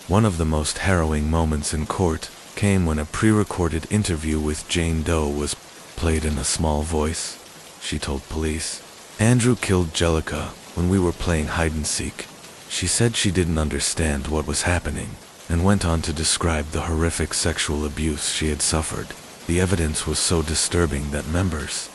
One of the most harrowing moments in court came when a pre-recorded interview with Jane Doe was played in a small voice. She told police, Andrew killed Jellica when we were playing hide-and-seek. She said she didn't understand what was happening, and went on to describe the horrific sexual abuse she had suffered. The evidence was so disturbing that members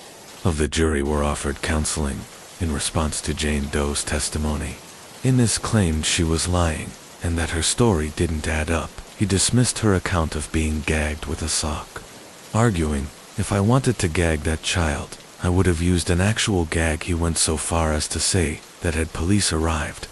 of the jury were offered counseling in response to Jane Doe's testimony. Innes claimed she was lying, and that her story didn't add up. He dismissed her account of being gagged with a sock, arguing, if I wanted to gag that child, I would have used an actual gag. He went so far as to say that had police arrived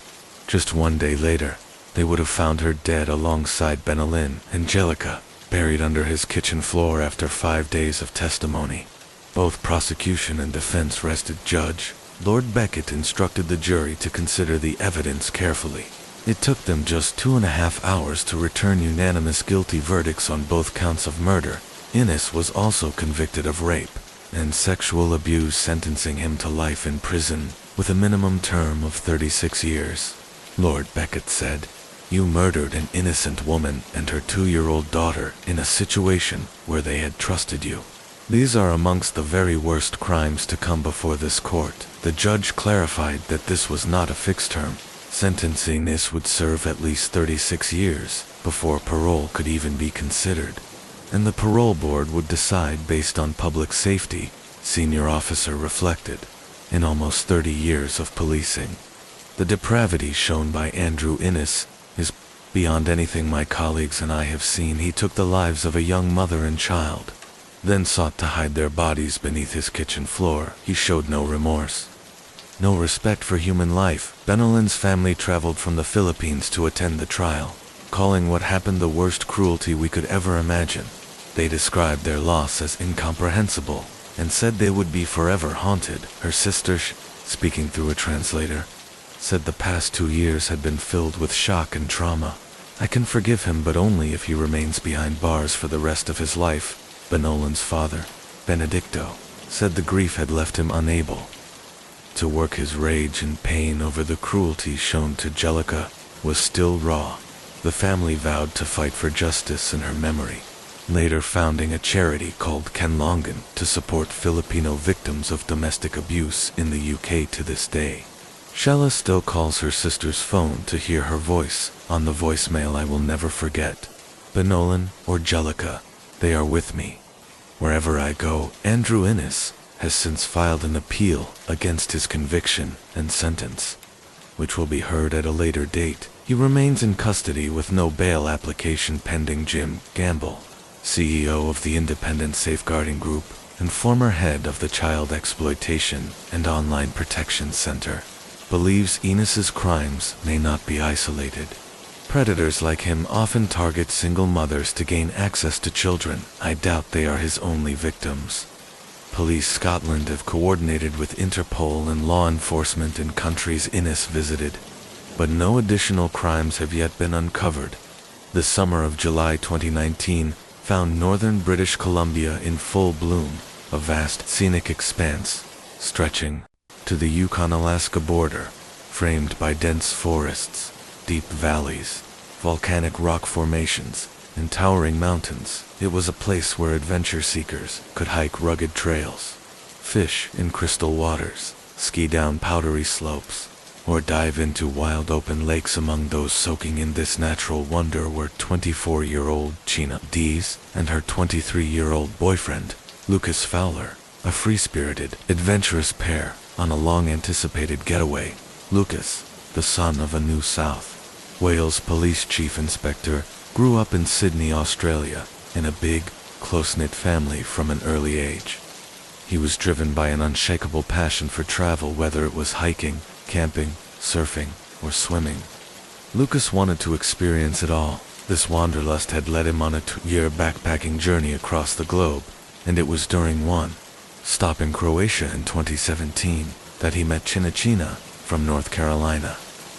just one day later, they would have found her dead alongside Benelin and Jellica, buried under his kitchen floor after 5 days of testimony. Both prosecution and defense rested. Judge Lord Beckett instructed the jury to consider the evidence carefully. It took them just 2.5 hours to return unanimous guilty verdicts on both counts of murder. Innes was also convicted of rape and sexual abuse, sentencing him to life in prison with a minimum term of 36 years. Lord Beckett said, You murdered an innocent woman and her 2-year-old daughter in a situation where they had trusted you. These are amongst the very worst crimes to come before this court. The judge clarified that this was not a fixed term. Sentencing this would serve at least 36 years before parole could even be considered, and the parole board would decide based on public safety. Senior officer reflected, in almost 30 years of policing, the depravity shown by Andrew Innes is beyond anything my colleagues and I have seen. He took the lives of a young mother and child, then sought to hide their bodies beneath his kitchen floor. He showed no remorse, no respect for human life. Benelin's family traveled from the Philippines to attend the trial, calling what happened the worst cruelty we could ever imagine. They described their loss as incomprehensible and said they would be forever haunted. Her sister, speaking through a translator, said the past 2 years had been filled with shock and trauma. I can forgive him, but only if he remains behind bars for the rest of his life. Benolin's father, Benedicto, said the grief had left him unable to work. His rage and pain over the cruelty shown to Jellica was still raw. The family vowed to fight for justice in her memory, later founding a charity called Canlongan to support Filipino victims of domestic abuse in the UK to this day. Shella still calls her sister's phone to hear her voice on the voicemail. I will never forget Benolin or Jellica. They are with me wherever I go. Andrew Innes has since filed an appeal against his conviction and sentence, which will be heard at a later date. He remains in custody with no bail application pending. Jim Gamble, CEO of the Independent Safeguarding Group and former head of the Child Exploitation and Online Protection Center, believes Innes's crimes may not be isolated. Predators like him often target single mothers to gain access to children. I doubt they are his only victims. Police Scotland have coordinated with Interpol and law enforcement in countries Innes visited, but no additional crimes have yet been uncovered. The summer of July 2019 found northern British Columbia in full bloom, a vast scenic expanse stretching to the Yukon-Alaska border, framed by dense forests, deep valleys, volcanic rock formations, and towering mountains. It was a place where adventure seekers could hike rugged trails, fish in crystal waters, ski down powdery slopes, or dive into wild open lakes. Among those soaking in this natural wonder were 24-year-old China Dees and her 23-year-old boyfriend, Lucas Fowler, a free-spirited, adventurous pair on a long-anticipated getaway. Lucas, the son of a New South Wales police chief inspector, grew up in Sydney, Australia, in a big, close-knit family from an early age. He was driven by an unshakable passion for travel, whether it was hiking, camping, surfing, or swimming. Lucas wanted to experience it all. This wanderlust had led him on a 2-year backpacking journey across the globe, and it was during one stop in Croatia in 2017 that he met China from North Carolina.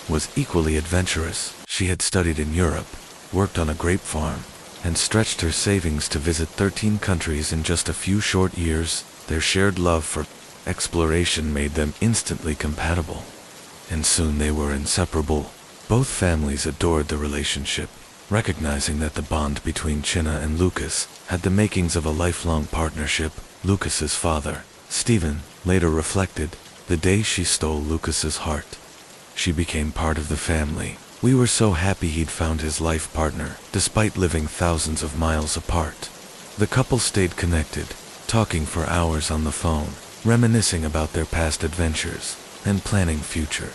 Was equally adventurous. She had studied in Europe, worked on a grape farm, and stretched her savings to visit 13 countries in just a few short years. Their shared love for exploration made them instantly compatible, and soon they were inseparable. Both families adored the relationship, recognizing that the bond between China and Lucas had the makings of a lifelong partnership. Lucas's father, Stephen, later reflected, "The day she stole Lucas's heart, she became part of the family. We were so happy he'd found his life partner, despite living thousands of miles apart." The couple stayed connected, talking for hours on the phone, reminiscing about their past adventures, and planning future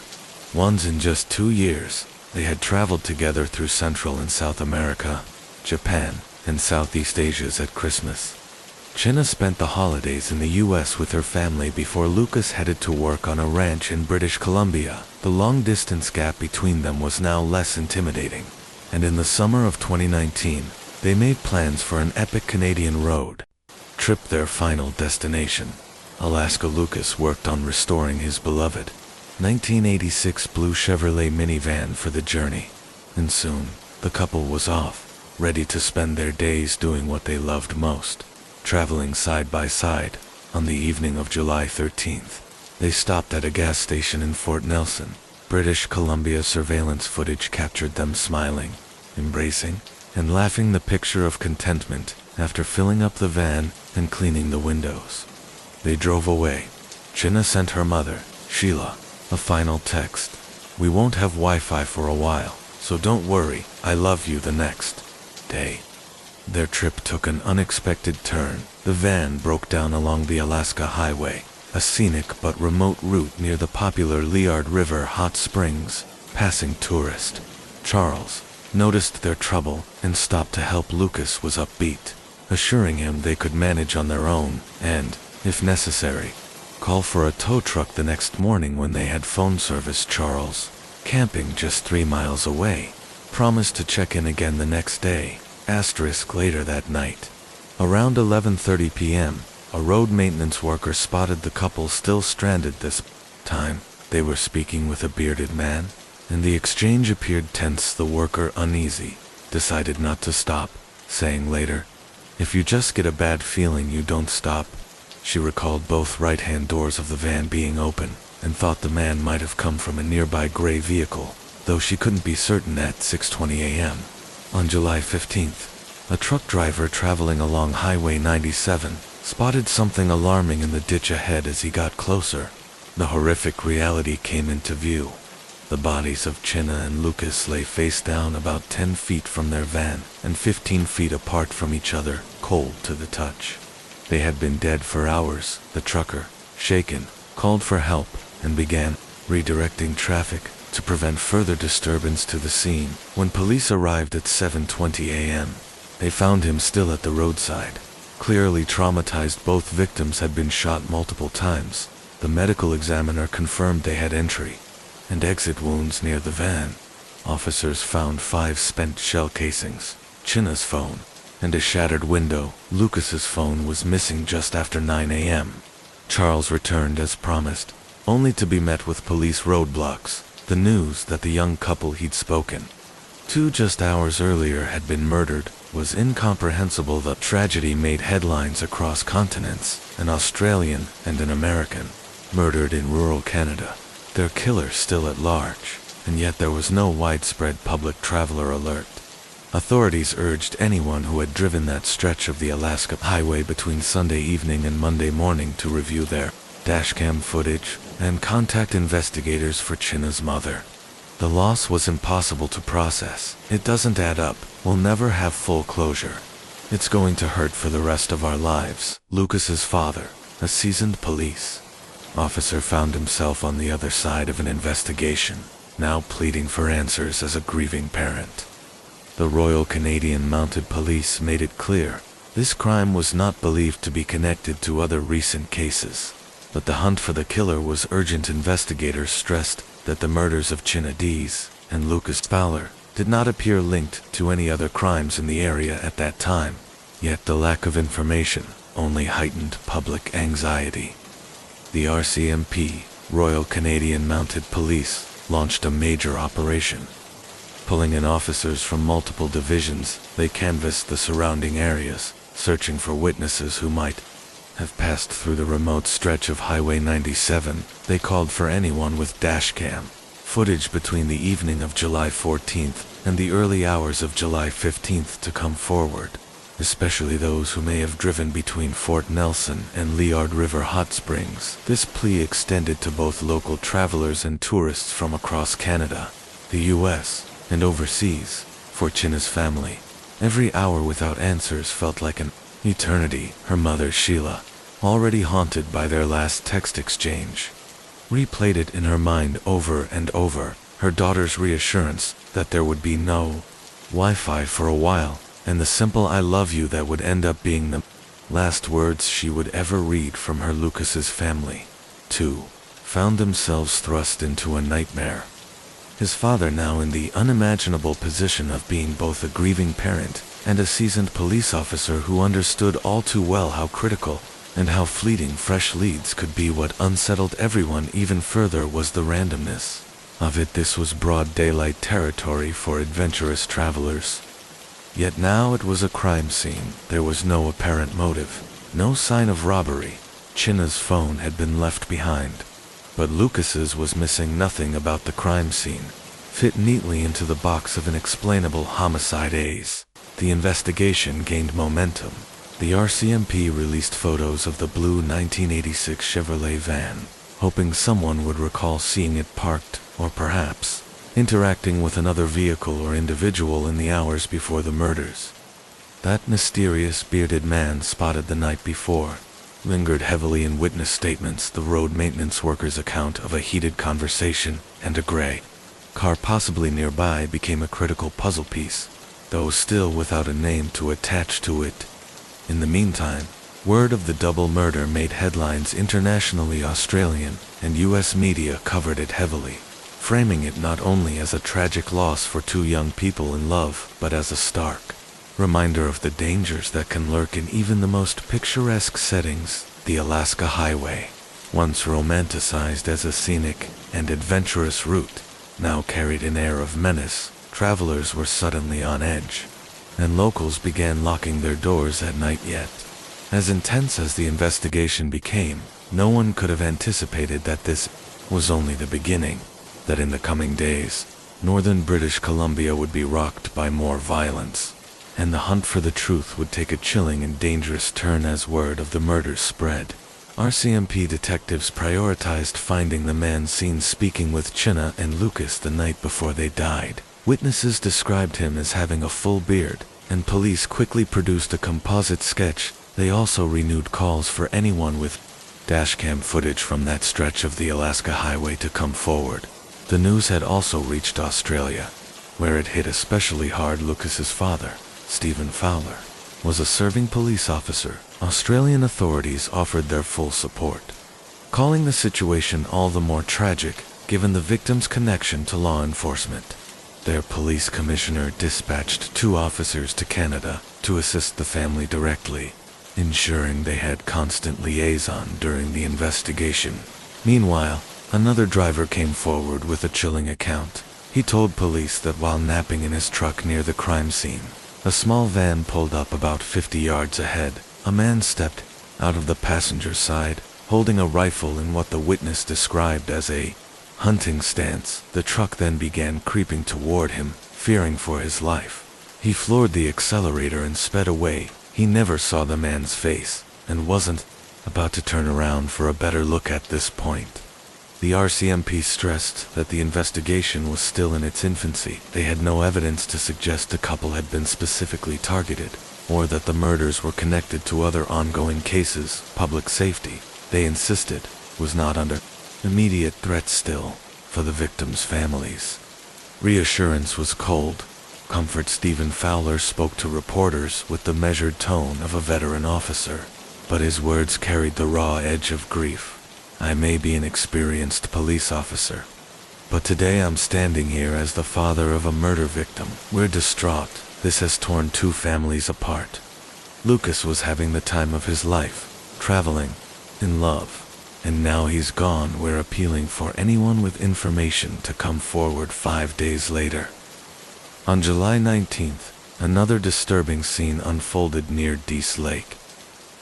ones. In just 2 years, they had traveled together through Central and South America, Japan, and Southeast Asia. At Christmas, China spent the holidays in the US with her family before Lucas headed to work on a ranch in British Columbia. The long-distance gap between them was now less intimidating, and in the summer of 2019, they made plans for an epic Canadian road trip, their final destination, Alaska. Lucas worked on restoring his beloved 1986 blue Chevrolet minivan for the journey, and soon, the couple was off, ready to spend their days doing what they loved most, traveling side by side. On the evening of July 13th, they stopped at a gas station in Fort Nelson, British Columbia. Surveillance footage captured them smiling, embracing, and laughing, the picture of contentment after filling up the van and cleaning the windows. They drove away. China sent her mother, Sheila, a final text. "We won't have Wi-Fi for a while, so don't worry, I love you." The next day, their trip took an unexpected turn. The van broke down along the Alaska Highway, a scenic but remote route near the popular Liard River hot springs. Passing tourist Charles noticed their trouble and stopped to help. Lucas was upbeat, assuring him they could manage on their own and, if necessary, call for a tow truck. The next morning, when they had phone service, Charles, camping just 3 miles away, promised to check in again the next day. Later that night, around 11:30 p.m., a road maintenance worker spotted the couple still stranded. This time, they were speaking with a bearded man, and the exchange appeared tense. The worker, uneasy, decided not to stop, saying later, "If you just get a bad feeling, you don't stop." She recalled both right-hand doors of the van being open, and thought the man might have come from a nearby gray vehicle, though she couldn't be certain. At 6:20 a.m. on July 15th, a truck driver traveling along Highway 97 spotted something alarming in the ditch ahead. As he got closer, the horrific reality came into view. The bodies of China and Lucas lay face down about 10 feet from their van and 15 feet apart from each other, cold to the touch. They had been dead for hours. The trucker, shaken, called for help and began redirecting traffic to prevent further disturbance to the scene. When police arrived at 7:20 a.m., they found him still at the roadside, clearly traumatized. Both victims had been shot multiple times. The medical examiner confirmed they had entry and exit wounds near the van. Officers found 5 spent shell casings, China's phone, and a shattered window. Lucas's phone was missing just after 9 a.m. Charles returned as promised, only to be met with police roadblocks. The news that the young couple he'd spoken to just hours earlier had been murdered was incomprehensible. The tragedy made headlines across continents. An Australian and an American murdered in rural Canada, their killer still at large, and yet there was no widespread public traveler alert. Authorities urged anyone who had driven that stretch of the Alaska Highway between Sunday evening and Monday morning to review their dashcam footage. and contact investigators for China's mother. The loss was impossible to process. It doesn't add up. We'll never have full closure. It's going to hurt for the rest of our lives. Lucas's father, a seasoned police officer, found himself on the other side of an investigation, now pleading for answers as a grieving parent. The Royal Canadian Mounted Police made it clear this crime was not believed to be connected to other recent cases, but the hunt for the killer was urgent. Investigators stressed that the murders of China Dees and Lucas Fowler did not appear linked to any other crimes in the area at that time, yet the lack of information only heightened public anxiety. The RCMP, Royal Canadian Mounted Police, launched a major operation. Pulling in officers from multiple divisions, they canvassed the surrounding areas, searching for witnesses who might have passed through the remote stretch of Highway 97. They called for anyone with dashcam footage between the evening of July 14th and the early hours of July 15th to come forward, especially those who may have driven between Fort Nelson and Liard River Hot Springs. This plea extended to both local travelers and tourists from across Canada, the US, and overseas. For China's family, every hour without answers felt like an eternity. Her mother, Sheila, already haunted by their last text exchange, replayed it in her mind over and over. Her daughter's reassurance that there would be no Wi-Fi for a while, and the simple "I love you" that would end up being the last words she would ever read from her. Lucas's family, too, found themselves thrust into a nightmare. His father, now in the unimaginable position of being both a grieving parent and a seasoned police officer who understood all too well how critical and how fleeting fresh leads could be. What unsettled everyone even further was the randomness of it. This was broad daylight territory for adventurous travelers. Yet now it was a crime scene. There was no apparent motive, no sign of robbery. China's phone had been left behind, but Lucas's was missing. Nothing about the crime scene fit neatly into the box of inexplainable homicide. The investigation gained momentum. The RCMP released photos of the blue 1986 Chevrolet van, hoping someone would recall seeing it parked, or perhaps interacting with another vehicle or individual in the hours before the murders. That mysterious bearded man spotted the night before lingered heavily in witness statements, the road maintenance worker's account of a heated conversation, and a gray car possibly nearby became a critical puzzle piece, though still without a name to attach to it. In the meantime, word of the double murder made headlines internationally. Australian and US media covered it heavily, framing it not only as a tragic loss for two young people in love, but as a stark reminder of the dangers that can lurk in even the most picturesque settings. The Alaska Highway, once romanticized as a scenic and adventurous route, now carried an air of menace. Travelers were suddenly on edge, and locals began locking their doors at night. Yet, as intense as the investigation became, no one could have anticipated that this was only the beginning, that in the coming days, northern British Columbia would be rocked by more violence, and the hunt for the truth would take a chilling and dangerous turn as word of the murders spread. RCMP detectives prioritized finding the man seen speaking with China and Lucas the night before they died. Witnesses described him as having a full beard, and police quickly produced a composite sketch. They also renewed calls for anyone with dashcam footage from that stretch of the Alaska Highway to come forward. The news had also reached Australia, where it hit especially hard. Lucas's father, Stephen Fowler, was a serving police officer. Australian authorities offered their full support, calling the situation all the more tragic given the victim's connection to law enforcement. Their police commissioner dispatched 2 officers to Canada to assist the family directly, ensuring they had constant liaison during the investigation. Meanwhile, another driver came forward with a chilling account. He told police that while napping in his truck near the crime scene, a small van pulled up about 50 yards ahead. A man stepped out of the passenger side, holding a rifle in what the witness described as a hunting stance. The truck then began creeping toward him, fearing for his life. He floored the accelerator and sped away. He never saw the man's face, and wasn't about to turn around for a better look at this point. The RCMP stressed that the investigation was still in its infancy. They had no evidence to suggest the couple had been specifically targeted, or that the murders were connected to other ongoing cases. Public safety, they insisted, was not under immediate threat still for the victims' families. Reassurance was cold. Comfort. Stephen Fowler spoke to reporters with the measured tone of a veteran officer, but his words carried the raw edge of grief. I may be an experienced police officer, but today I'm standing here as the father of a murder victim. We're distraught. This has torn two families apart. Lucas was having the time of his life, traveling, in love, and now he's gone. We're appealing for anyone with information to come forward. 5 days later, on July 19th, another disturbing scene unfolded near Dease Lake,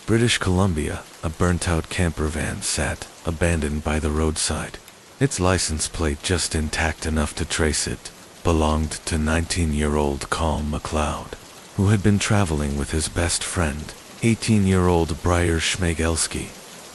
British Columbia. A burnt-out camper van sat, abandoned by the roadside. Its license plate, just intact enough to trace it, belonged to 19-year-old Colm MacLeod, who had been traveling with his best friend, 18-year-old Briar Schmegelski.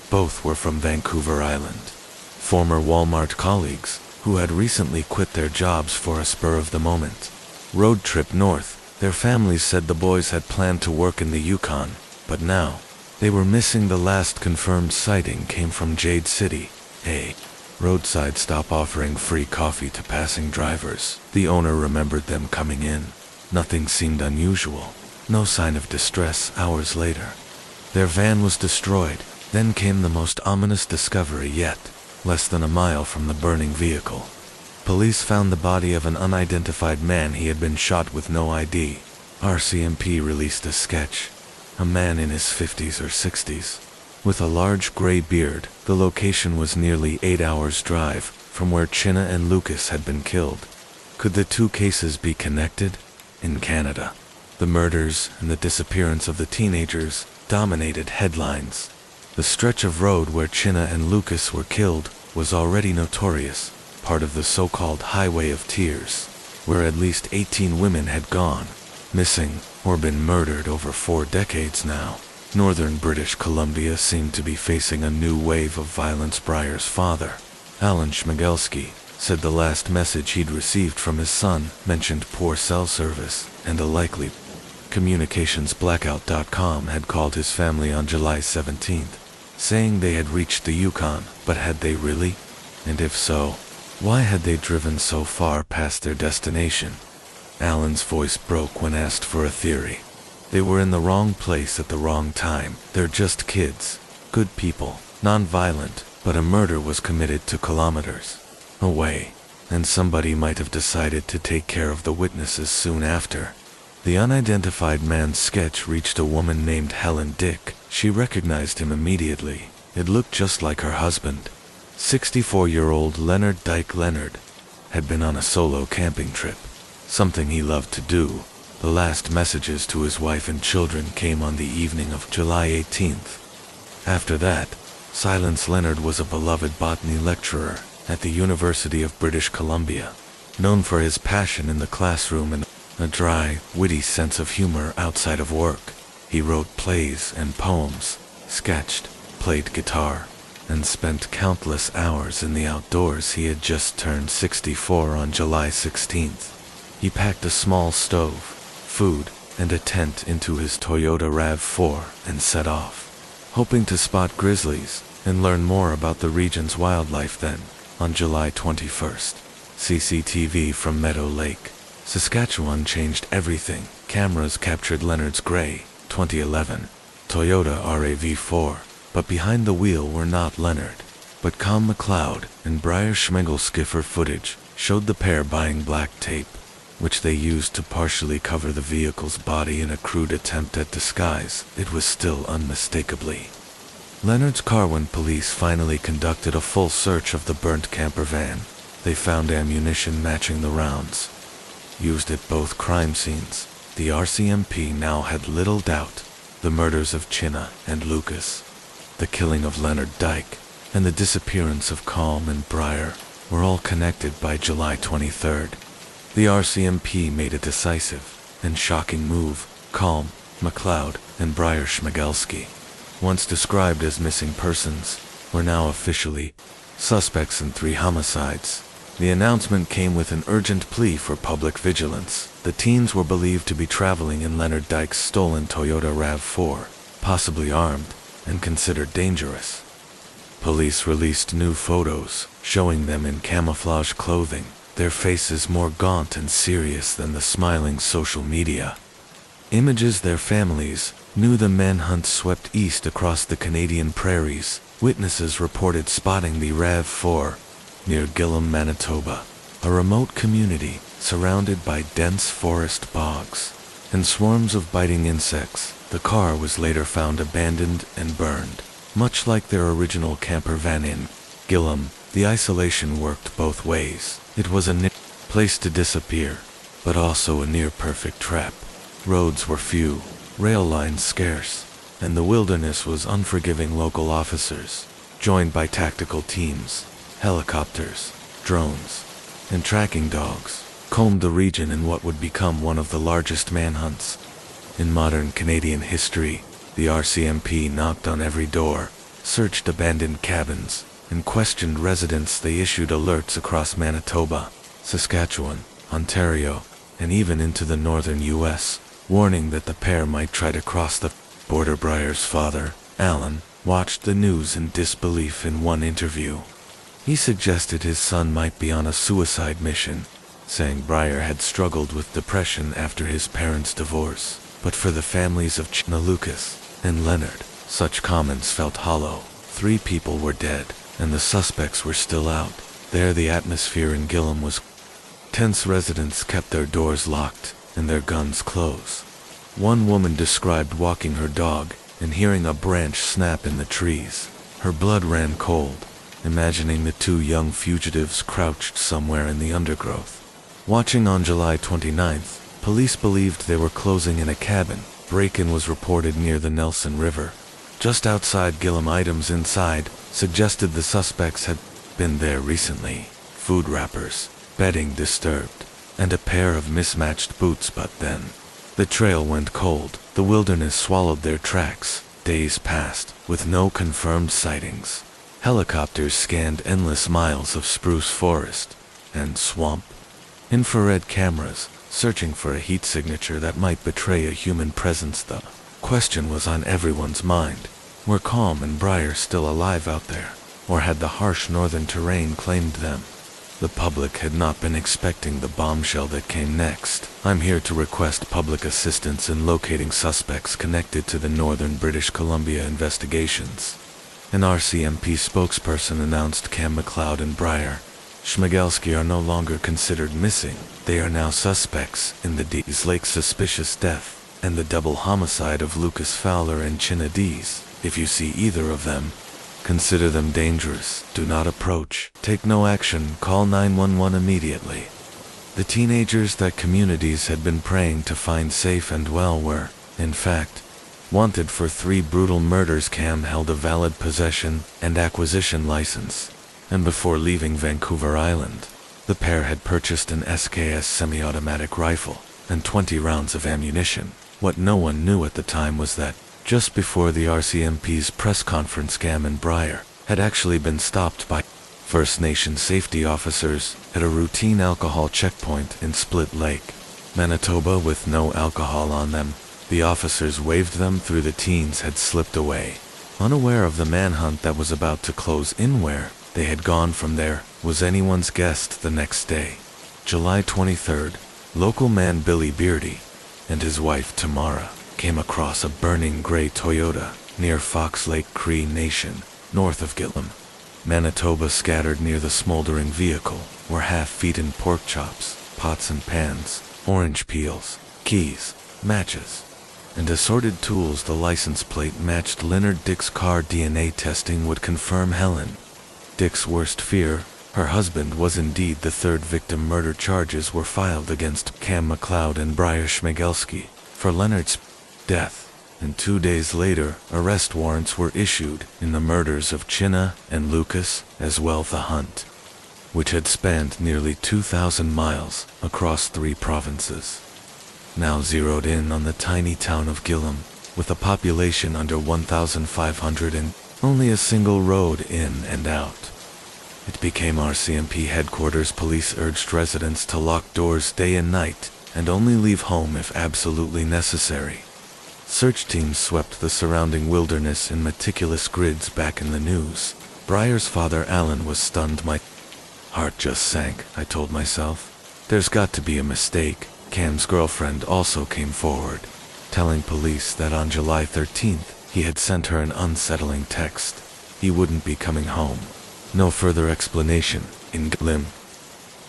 Both were from Vancouver Island, former Walmart colleagues who had recently quit their jobs for a spur-of-the-moment road trip north. Their families said the boys had planned to work in the Yukon, but now they were missing. The last confirmed sighting came from Jade City, a roadside stop offering free coffee to passing drivers. The owner remembered them coming in. Nothing seemed unusual. No sign of distress. Hours later, their van was destroyed. Then came the most ominous discovery yet. Less than a mile from the burning vehicle, police found the body of an unidentified man. He had been shot with no ID. RCMP released a sketch. A man in his 50s or 60s, with a large gray beard. The location was nearly 8 hours' drive from where Chinna and Lucas had been killed. Could the two cases be connected? In Canada, the murders and the disappearance of the teenagers dominated headlines. The stretch of road where Chinna and Lucas were killed was already notorious, part of the so-called Highway of Tears, where at least 18 women had gone missing or been murdered over 4 decades now. Northern British Columbia seemed to be facing a new wave of violence. Briar's father, Alan Schmegelski, said the last message he'd received from his son mentioned poor cell service and a likely communications blackout. had called his family on July 17th, saying they had reached the Yukon, but had they really? And if so, why had they driven so far past their destination? Alan's voice broke when asked for a theory. They were in the wrong place at the wrong time. They're just kids, good people, non-violent, but a murder was committed 2 kilometers away, and somebody might have decided to take care of the witnesses soon after. The unidentified man's sketch reached a woman named Helen Dick. She recognized him immediately. It looked just like her husband. 64-year-old Leonard Dyke. Leonard had been on a solo camping trip, something he loved to do. The last messages to his wife and children came on the evening of July 18th. After that, silence. Leonard was a beloved botany lecturer at the University of British Columbia, known for his passion in the classroom and a dry, witty sense of humor outside of work. He wrote plays and poems, sketched, played guitar, and spent countless hours in the outdoors. He had just turned 64 on July 16th. He packed a small stove, food, and a tent into his Toyota RAV4 and set off, hoping to spot grizzlies and learn more about the region's wildlife. Then, on July 21st, CCTV from Meadow Lake, Saskatchewan changed everything. Cameras captured Leonard's gray, 2011, Toyota RAV4, but behind the wheel were not Leonard, but Colm MacLeod and Briar Schmegelski. Footage showed the pair buying black tape, which they used to partially cover the vehicle's body in a crude attempt at disguise. It was still unmistakably Leonard's car. When police finally conducted a full search of the burnt camper van, they found ammunition matching the rounds used at both crime scenes. The RCMP now had little doubt. The murders of Chinna and Lucas, the killing of Leonard Dyke, and the disappearance of Colm and Briar were all connected. By July 23rd, the RCMP made a decisive and shocking move. Colm MacLeod and Briar Schmegelski, once described as missing persons, were now officially Suspects in 3 homicides. The announcement came with an urgent plea for public vigilance. The teens were believed to be traveling in Leonard Dyke's stolen Toyota RAV4, possibly armed, and considered dangerous. Police released new photos, showing them in camouflage clothing, their faces more gaunt and serious than the smiling social media. Images their families knew. The manhunt swept east across the Canadian prairies. Witnesses reported spotting the RAV4 near Gillam, Manitoba, a remote community surrounded by dense forest bogs and swarms of biting insects. The car was later found abandoned and burned, much like their original camper van in Gillam. The isolation worked both ways. It was a place to disappear, but also a near-perfect trap. Roads were few, rail lines scarce, and the wilderness was unforgiving. Local officers, joined by tactical teams, helicopters, drones, and tracking dogs, combed the region in what would become one of the largest manhunts in modern Canadian history. The RCMP knocked on every door, searched abandoned cabins, and questioned residents. They issued alerts across Manitoba, Saskatchewan, Ontario, and even into the northern U.S., warning that the pair might try to cross the border. Breyer's father, Alan, watched the news in disbelief. In one interview, he suggested his son might be on a suicide mission, saying Breyer had struggled with depression after his parents' divorce. But for the families of China, Lucas, and Leonard, such comments felt hollow. 3 people were dead, and the suspects were still out there. The atmosphere in Gillam was tense. Residents kept their doors locked and their guns closed. One woman described walking her dog and hearing a branch snap in the trees. Her blood ran cold, imagining the 2 young fugitives crouched somewhere in the undergrowth, watching. On July 29th, police believed they were closing in a cabin. Break-in was reported near the Nelson River, just outside Gillam. Items inside suggested the suspects had been there recently. Food wrappers, bedding disturbed, and a pair of mismatched boots. But then, the trail went cold. The wilderness swallowed their tracks. Days passed, with no confirmed sightings. Helicopters scanned endless miles of spruce forest and swamp. Infrared cameras, searching for a heat signature that might betray a human presence. The question was on everyone's mind. Were Calm and Breyer still alive out there, or had the harsh northern terrain claimed them? The public had not been expecting the bombshell that came next. I'm here to request public assistance in locating suspects connected to the Northern British Columbia investigations. An RCMP spokesperson announced Cam McLeod and Breyer Schmigelski are no longer considered missing. They are now suspects in the Dees Lake suspicious death and the double homicide of Lucas Fowler and China Dees. If you see either of them, consider them dangerous. Do not approach. Take no action. Call 911 immediately. The teenagers that communities had been praying to find safe and well were, in fact, wanted for 3 brutal murders. Cam held a valid possession and acquisition license, and before leaving Vancouver Island, the pair had purchased an SKS semi-automatic rifle and 20 rounds of ammunition. What no one knew at the time was that, just before the RCMP's press conference, Cam and Breyer had actually been stopped by First Nation safety officers at a routine alcohol checkpoint in Split Lake, Manitoba. With no alcohol on them, the officers waved them through. The teens had slipped away, unaware of the manhunt that was about to close in. Where they had gone from there was anyone's guess. The next day, July 23rd, local man Billy Beardy and his wife Tamara came across a burning gray Toyota near Fox Lake Cree Nation, north of Gillam, Manitoba. Scattered near the smoldering vehicle were half-eaten pork chops, pots and pans, orange peels, keys, matches, and assorted tools. The license plate matched Leonard Dick's car. DNA testing would confirm Helen Dick's worst fear. Her husband was indeed the 3rd victim. Murder charges were filed against Cam McLeod and Breyer Schmigelski for Leonard's death, and 2 days later, arrest warrants were issued in the murders of China and Lucas, as well. The hunt, which had spanned nearly 2,000 miles across 3 provinces, now zeroed in on the tiny town of Gillam, with a population under 1,500 and only a single road in and out. It became RCMP headquarters. Police urged residents to lock doors day and night, and only leave home if absolutely necessary. Search teams swept the surrounding wilderness in meticulous grids. Back in the news, Briar's father Alan was stunned. My heart just sank, I told myself. There's got to be a mistake. Cam's girlfriend also came forward, telling police that on July 13th, he had sent her an unsettling text. He wouldn't be coming home. No further explanation. In Glim,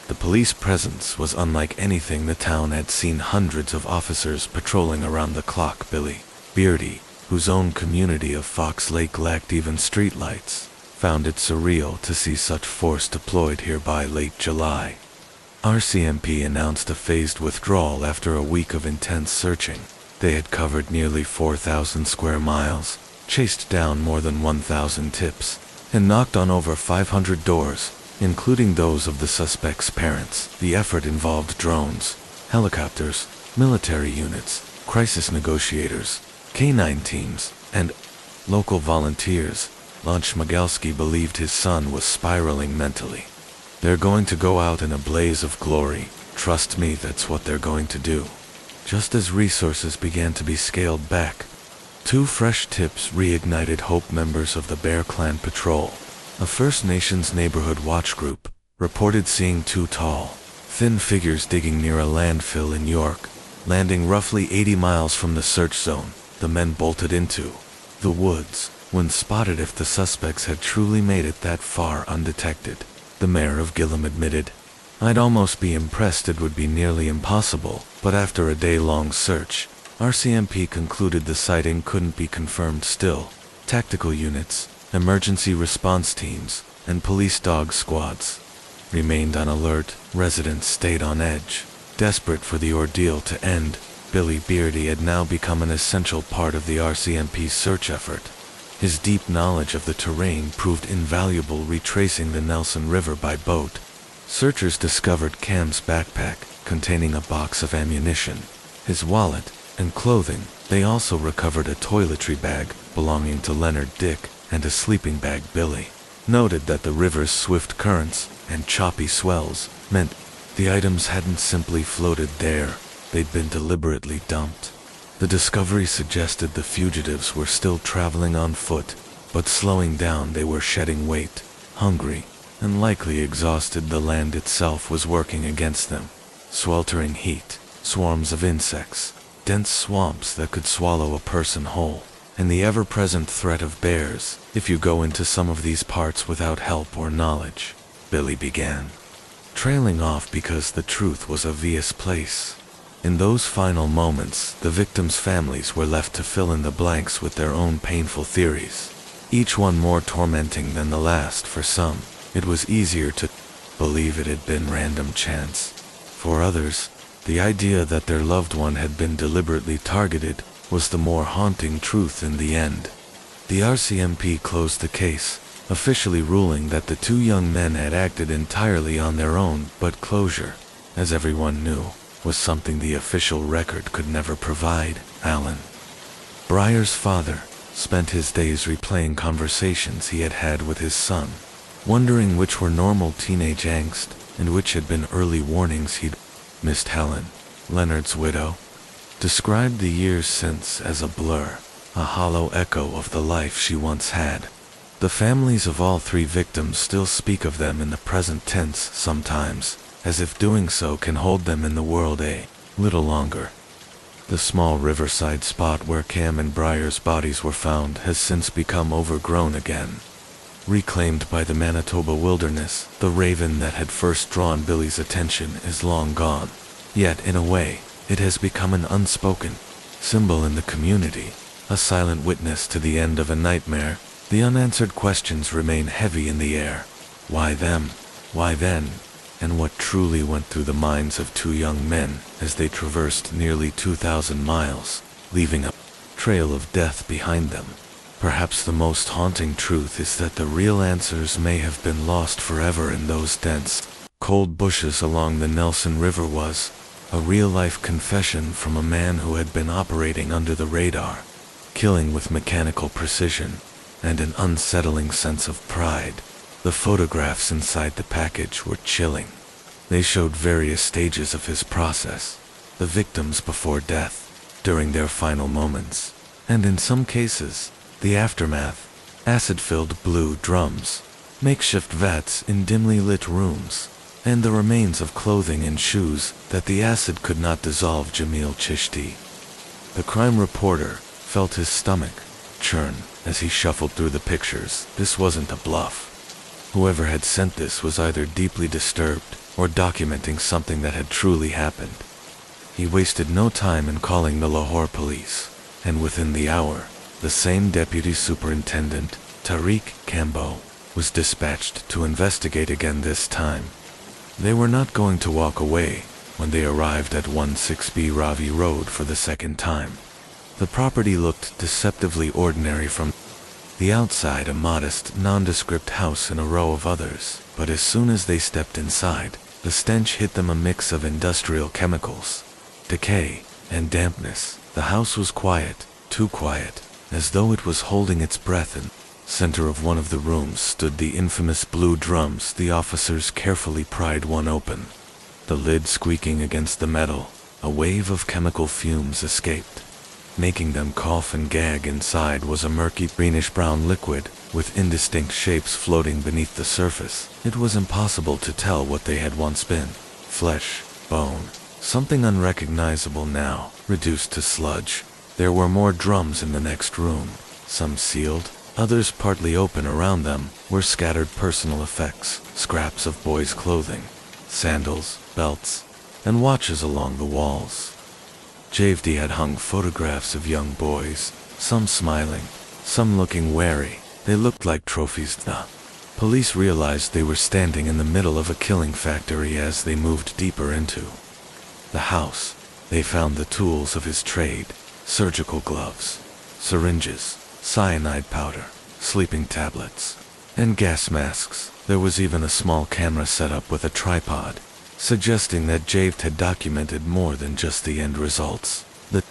the police presence was unlike anything the town had seen. Hundreds of officers patrolling around the clock. Billy Beardy, whose own community of Fox Lake lacked even streetlights, found it surreal to see such force deployed here. By late July, RCMP announced a phased withdrawal after a week of intense searching. They had covered nearly 4,000 square miles, chased down more than 1,000 tips, and knocked on over 500 doors, including those of the suspects' parents. The effort involved drones, helicopters, military units, crisis negotiators, K-9 teams, and local volunteers. Lunch Migalski believed his son was spiraling mentally. They're going to go out in a blaze of glory. Trust me, that's what they're going to do. Just as resources began to be scaled back, 2 fresh tips reignited hope. Members of the Bear Clan Patrol, a First Nations neighborhood watch group, reported seeing 2 tall, thin figures digging near a landfill in York, landing roughly 80 miles from the search zone. The men bolted into the woods when spotted. If the suspects had truly made it that far undetected, the mayor of Gillam admitted, I'd almost be impressed. It would be nearly impossible, but after a day-long search, RCMP concluded the sighting couldn't be confirmed. Still, tactical units, emergency response teams, and police dog squads remained on alert. Residents stayed on edge, desperate for the ordeal to end. Billy Beardy had now become an essential part of the RCMP's search effort. His deep knowledge of the terrain proved invaluable. Retracing the Nelson River by boat, searchers discovered Cam's backpack containing a box of ammunition, his wallet, and clothing. They also recovered a toiletry bag belonging to Leonard Dick and a sleeping bag. Billy noted that the river's swift currents and choppy swells meant the items hadn't simply floated there, they'd been deliberately dumped. The discovery suggested the fugitives were still traveling on foot, but slowing down. They were shedding weight, hungry, and likely exhausted. The land itself was working against them. Sweltering heat, swarms of insects, dense swamps that could swallow a person whole, and the ever-present threat of bears. If you go into some of these parts without help or knowledge, Billy began trailing off because the truth was obvious. Place. In those final moments, the victims' families were left to fill in the blanks with their own painful theories, each one more tormenting than the last. For some, it was easier to believe it had been random chance. For others, the idea that their loved one had been deliberately targeted was the more haunting truth. In the end, the RCMP closed the case, officially ruling that the 2 young men had acted entirely on their own. But closure, as everyone knew, was something the official record could never provide. Alan, Briar's father, spent his days replaying conversations he had had with his son, wondering which were normal teenage angst and which had been early warnings he'd missed. Helen, Leonard's widow, described the years since as a blur, a hollow echo of the life she once had. The families of all 3 victims still speak of them in the present tense sometimes, as if doing so can hold them in the world a little longer. The small riverside spot where Cam and Briar's bodies were found has since become overgrown again. Reclaimed by the Manitoba wilderness, the raven that had first drawn Billy's attention is long gone. Yet, in a way, it has become an unspoken symbol in the community, a silent witness to the end of a nightmare. The unanswered questions remain heavy in the air. Why them? Why then? And what truly went through the minds of 2 young men as they traversed nearly 2,000 miles, leaving a trail of death behind them? Perhaps the most haunting truth is that the real answers may have been lost forever in those dense, cold bushes along the Nelson River. Was a real-life confession from a man who had been operating under the radar, killing with mechanical precision and an unsettling sense of pride. The photographs inside the package were chilling. They showed various stages of his process, the victims before death, during their final moments, and in some cases, the aftermath. Acid-filled blue drums, makeshift vats in dimly lit rooms, and the remains of clothing and shoes that the acid could not dissolve. Jamil Chishti, the crime reporter, felt his stomach churn as he shuffled through the pictures. This wasn't a bluff. Whoever had sent this was either deeply disturbed or documenting something that had truly happened. He wasted no time in calling the Lahore police, and within the hour, the same deputy superintendent, Tariq Kambo, was dispatched to investigate again this time. They were not going to walk away when they arrived at 16B Ravi Road for the second time. The property looked deceptively ordinary from the outside, a modest, nondescript house in a row of others, but as soon as they stepped inside, the stench hit them, a mix of industrial chemicals, decay, and dampness. The house was quiet, too quiet, as though it was holding its breath. In center of one of the rooms stood the infamous blue drums. The officers carefully pried one open. The lid squeaking against the metal, a wave of chemical fumes escaped, making them cough and gag. Inside was a murky greenish-brown liquid, with indistinct shapes floating beneath the surface. It was impossible to tell what they had once been. Flesh, bone, something unrecognizable now, reduced to sludge. There were more drums in the next room, some sealed, others partly open. Around them were scattered personal effects, scraps of boys' clothing, sandals, belts, and watches along the walls. Javdi had hung photographs of young boys, some smiling, some looking wary. They looked like trophies. The police realized they were standing in the middle of a killing factory. As they moved deeper into the house, they found the tools of his trade: surgical gloves, syringes, cyanide powder, sleeping tablets, and gas masks. There was even a small camera set up with a tripod, suggesting that Javed had documented more than just the end results. The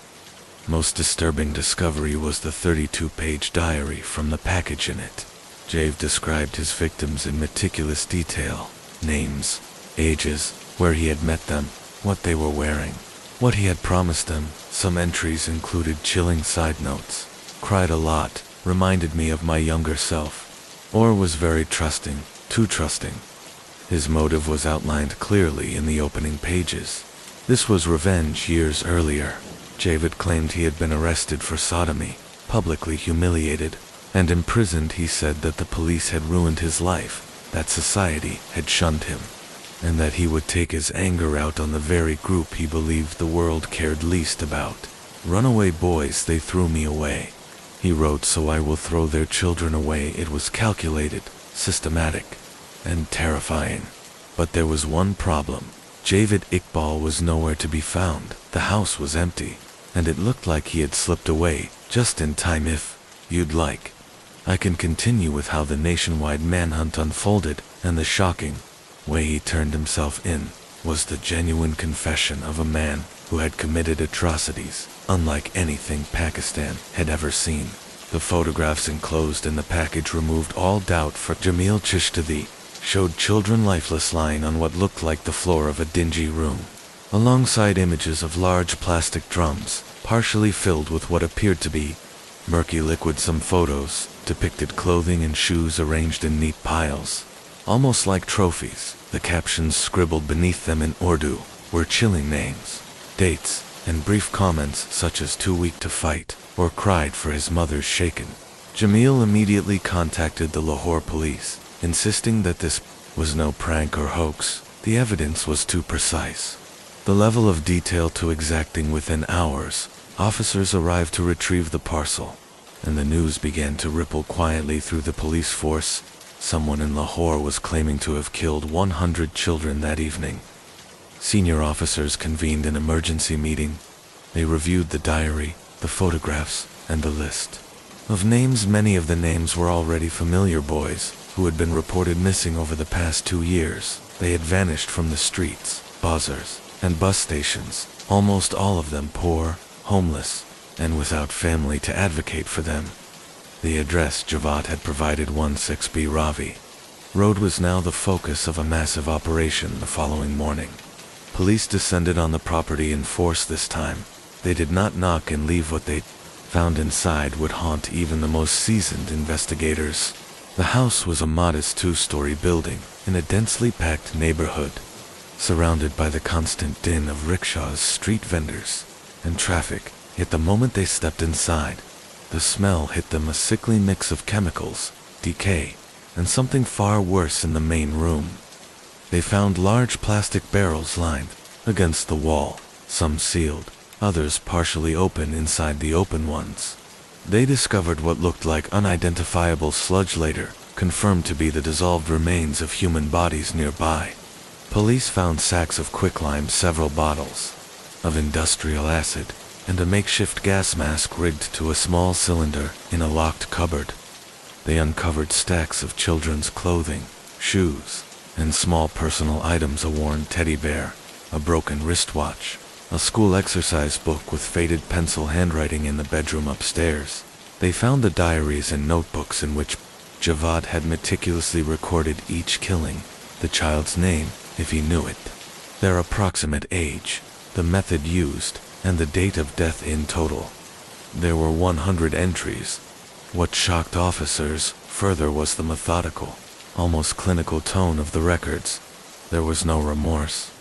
most disturbing discovery was the 32-page diary from the package in it. Javed described his victims in meticulous detail: names, ages, where he had met them, what they were wearing, what he had promised them. Some entries included chilling side notes: cried a lot, reminded me of my younger self, or was very trusting, too trusting. His motive was outlined clearly in the opening pages. This was revenge. Years earlier, Javed claimed he had been arrested for sodomy, publicly humiliated, and imprisoned. He said that the police had ruined his life, that society had shunned him, and that he would take his anger out on the very group he believed the world cared least about. Runaway boys, they threw me away, he wrote, so I will throw their children away. It was calculated, systematic, and terrifying. But there was one problem. Javed Iqbal was nowhere to be found. The house was empty, and it looked like he had slipped away, just in time. If you'd like, I can continue with how the nationwide manhunt unfolded, and the shocking way he turned himself in was the genuine confession of a man who had committed atrocities unlike anything Pakistan had ever seen. The photographs enclosed in the package removed all doubt, for Jamil Chishti showed children lifeless lying on what looked like the floor of a dingy room, alongside images of large plastic drums, partially filled with what appeared to be murky liquid. Some photos depicted clothing and shoes arranged in neat piles, almost like trophies. The captions scribbled beneath them in Urdu were chilling names, dates, and brief comments such as "too weak to fight" or "cried for his mother's shaken." Jamil immediately contacted the Lahore police, insisting that this was no prank or hoax. The evidence was too precise, the level of detail too exacting. Within hours, officers arrived to retrieve the parcel, and the news began to ripple quietly through the police force. Someone in Lahore was claiming to have killed 100 children that evening. Senior officers convened an emergency meeting. They reviewed the diary, the photographs, and the list of names. Many of the names were already familiar: boys who had been reported missing over the past 2 years. They had vanished from the streets, bazaars, and bus stations, almost all of them poor, homeless, and without family to advocate for them. The address Javad had provided, 16B Ravi, Road was now the focus of a massive operation the following morning. Police descended on the property in force this time. They did not knock and leave. What they found inside would haunt even the most seasoned investigators. The house was a modest two-story building in a densely packed neighborhood, surrounded by the constant din of rickshaws, street vendors, and traffic. Yet the moment they stepped inside, the smell hit them, a sickly mix of chemicals, decay, and something far worse in the main room. They found large plastic barrels lined against the wall, some sealed, others partially open inside the open ones. They discovered what looked like unidentifiable sludge, later confirmed to be the dissolved remains of human bodies nearby. Police found sacks of quicklime, several bottles of industrial acid, and a makeshift gas mask rigged to a small cylinder in a locked cupboard. They uncovered stacks of children's clothing, shoes, and small personal items, a worn teddy bear, a broken wristwatch, a school exercise book with faded pencil handwriting in the bedroom upstairs. They found the diaries and notebooks in which Javad had meticulously recorded each killing, the child's name, if he knew it, their approximate age, the method used, and the date of death in total. There were 100 entries. What shocked officers further was the methodical, almost clinical tone of the records. There was no remorse,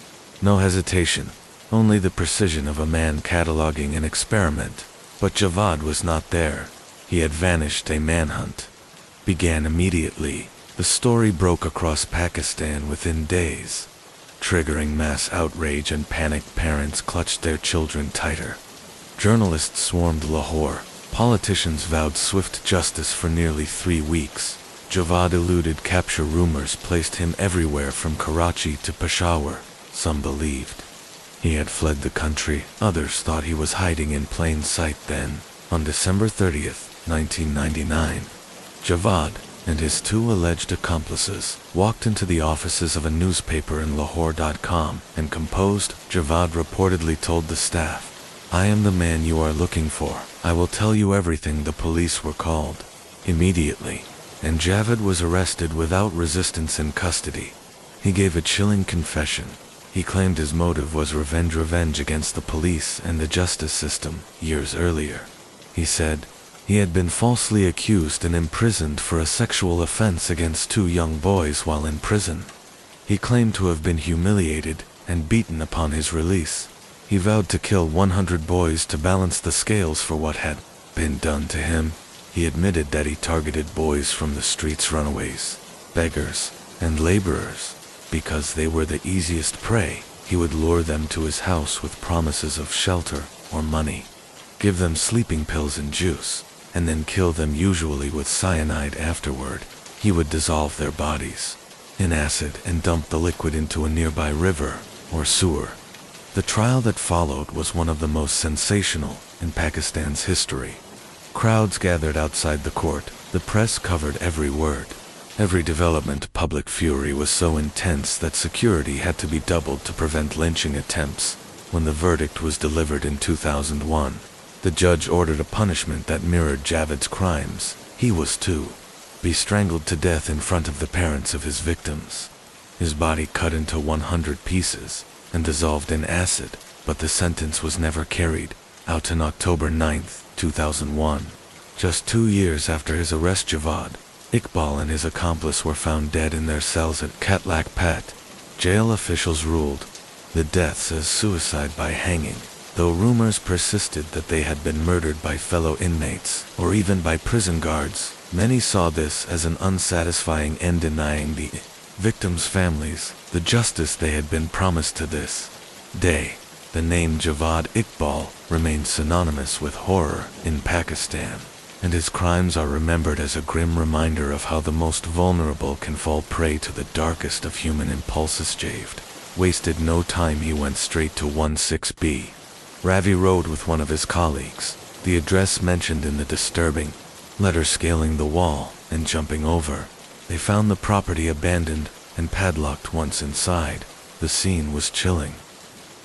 no hesitation, only the precision of a man cataloging an experiment. But Javad was not there. He had vanished. A manhunt began immediately. The story broke across Pakistan within days, triggering mass outrage and panicked parents clutched their children tighter. Journalists swarmed Lahore. Politicians vowed swift justice. For nearly 3 weeks, Javad eluded capture. Rumors placed him everywhere from Karachi to Peshawar. Some believed he had fled the country. Others thought he was hiding in plain sight. Then, on December 30th, 1999, Javad and his 2 alleged accomplices walked into the offices of a newspaper in Lahore.com and composed. Javad reportedly told the staff, "I am the man you are looking for. I will tell you everything." The police were called immediately, and Javad was arrested without resistance in custody. He gave a chilling confession. He claimed his motive was revenge against the police and the justice system. Years earlier, he said, he had been falsely accused and imprisoned for a sexual offense against 2 young boys while in prison. He claimed to have been humiliated and beaten upon his release. He vowed to kill 100 boys to balance the scales for what had been done to him. He admitted that he targeted boys from the streets, runaways, beggars, and laborers. Because they were the easiest prey, he would lure them to his house with promises of shelter or money, give them sleeping pills and juice, and then kill them, usually with cyanide. Afterward, he would dissolve their bodies in acid and dump the liquid into a nearby river or sewer. The trial that followed was one of the most sensational in Pakistan's history. Crowds gathered outside the court. The press covered every word, every development. Public fury was so intense that security had to be doubled to prevent lynching attempts. When the verdict was delivered in 2001, the judge ordered a punishment that mirrored Javad's crimes. He was to be strangled to death in front of the parents of his victims, his body cut into 100 pieces and dissolved in acid. But the sentence was never carried out. On October 9, 2001, just 2 years after his arrest, Javad, Iqbal and his accomplice were found dead in their cells at Katlak Pat. Jail officials ruled the deaths as suicide by hanging, though rumors persisted that they had been murdered by fellow inmates or even by prison guards. Many saw this as an unsatisfying end, denying the victims' families the justice they had been promised. To this day, the name Javad Iqbal remains synonymous with horror in Pakistan, and his crimes are remembered as a grim reminder of how the most vulnerable can fall prey to the darkest of human impulses. Javed wasted no time. He went straight to 16B Ravi Road with one of his colleagues, the address mentioned in the disturbing letter. Scaling the wall and jumping over, they found the property abandoned and padlocked. Once inside, the scene was chilling.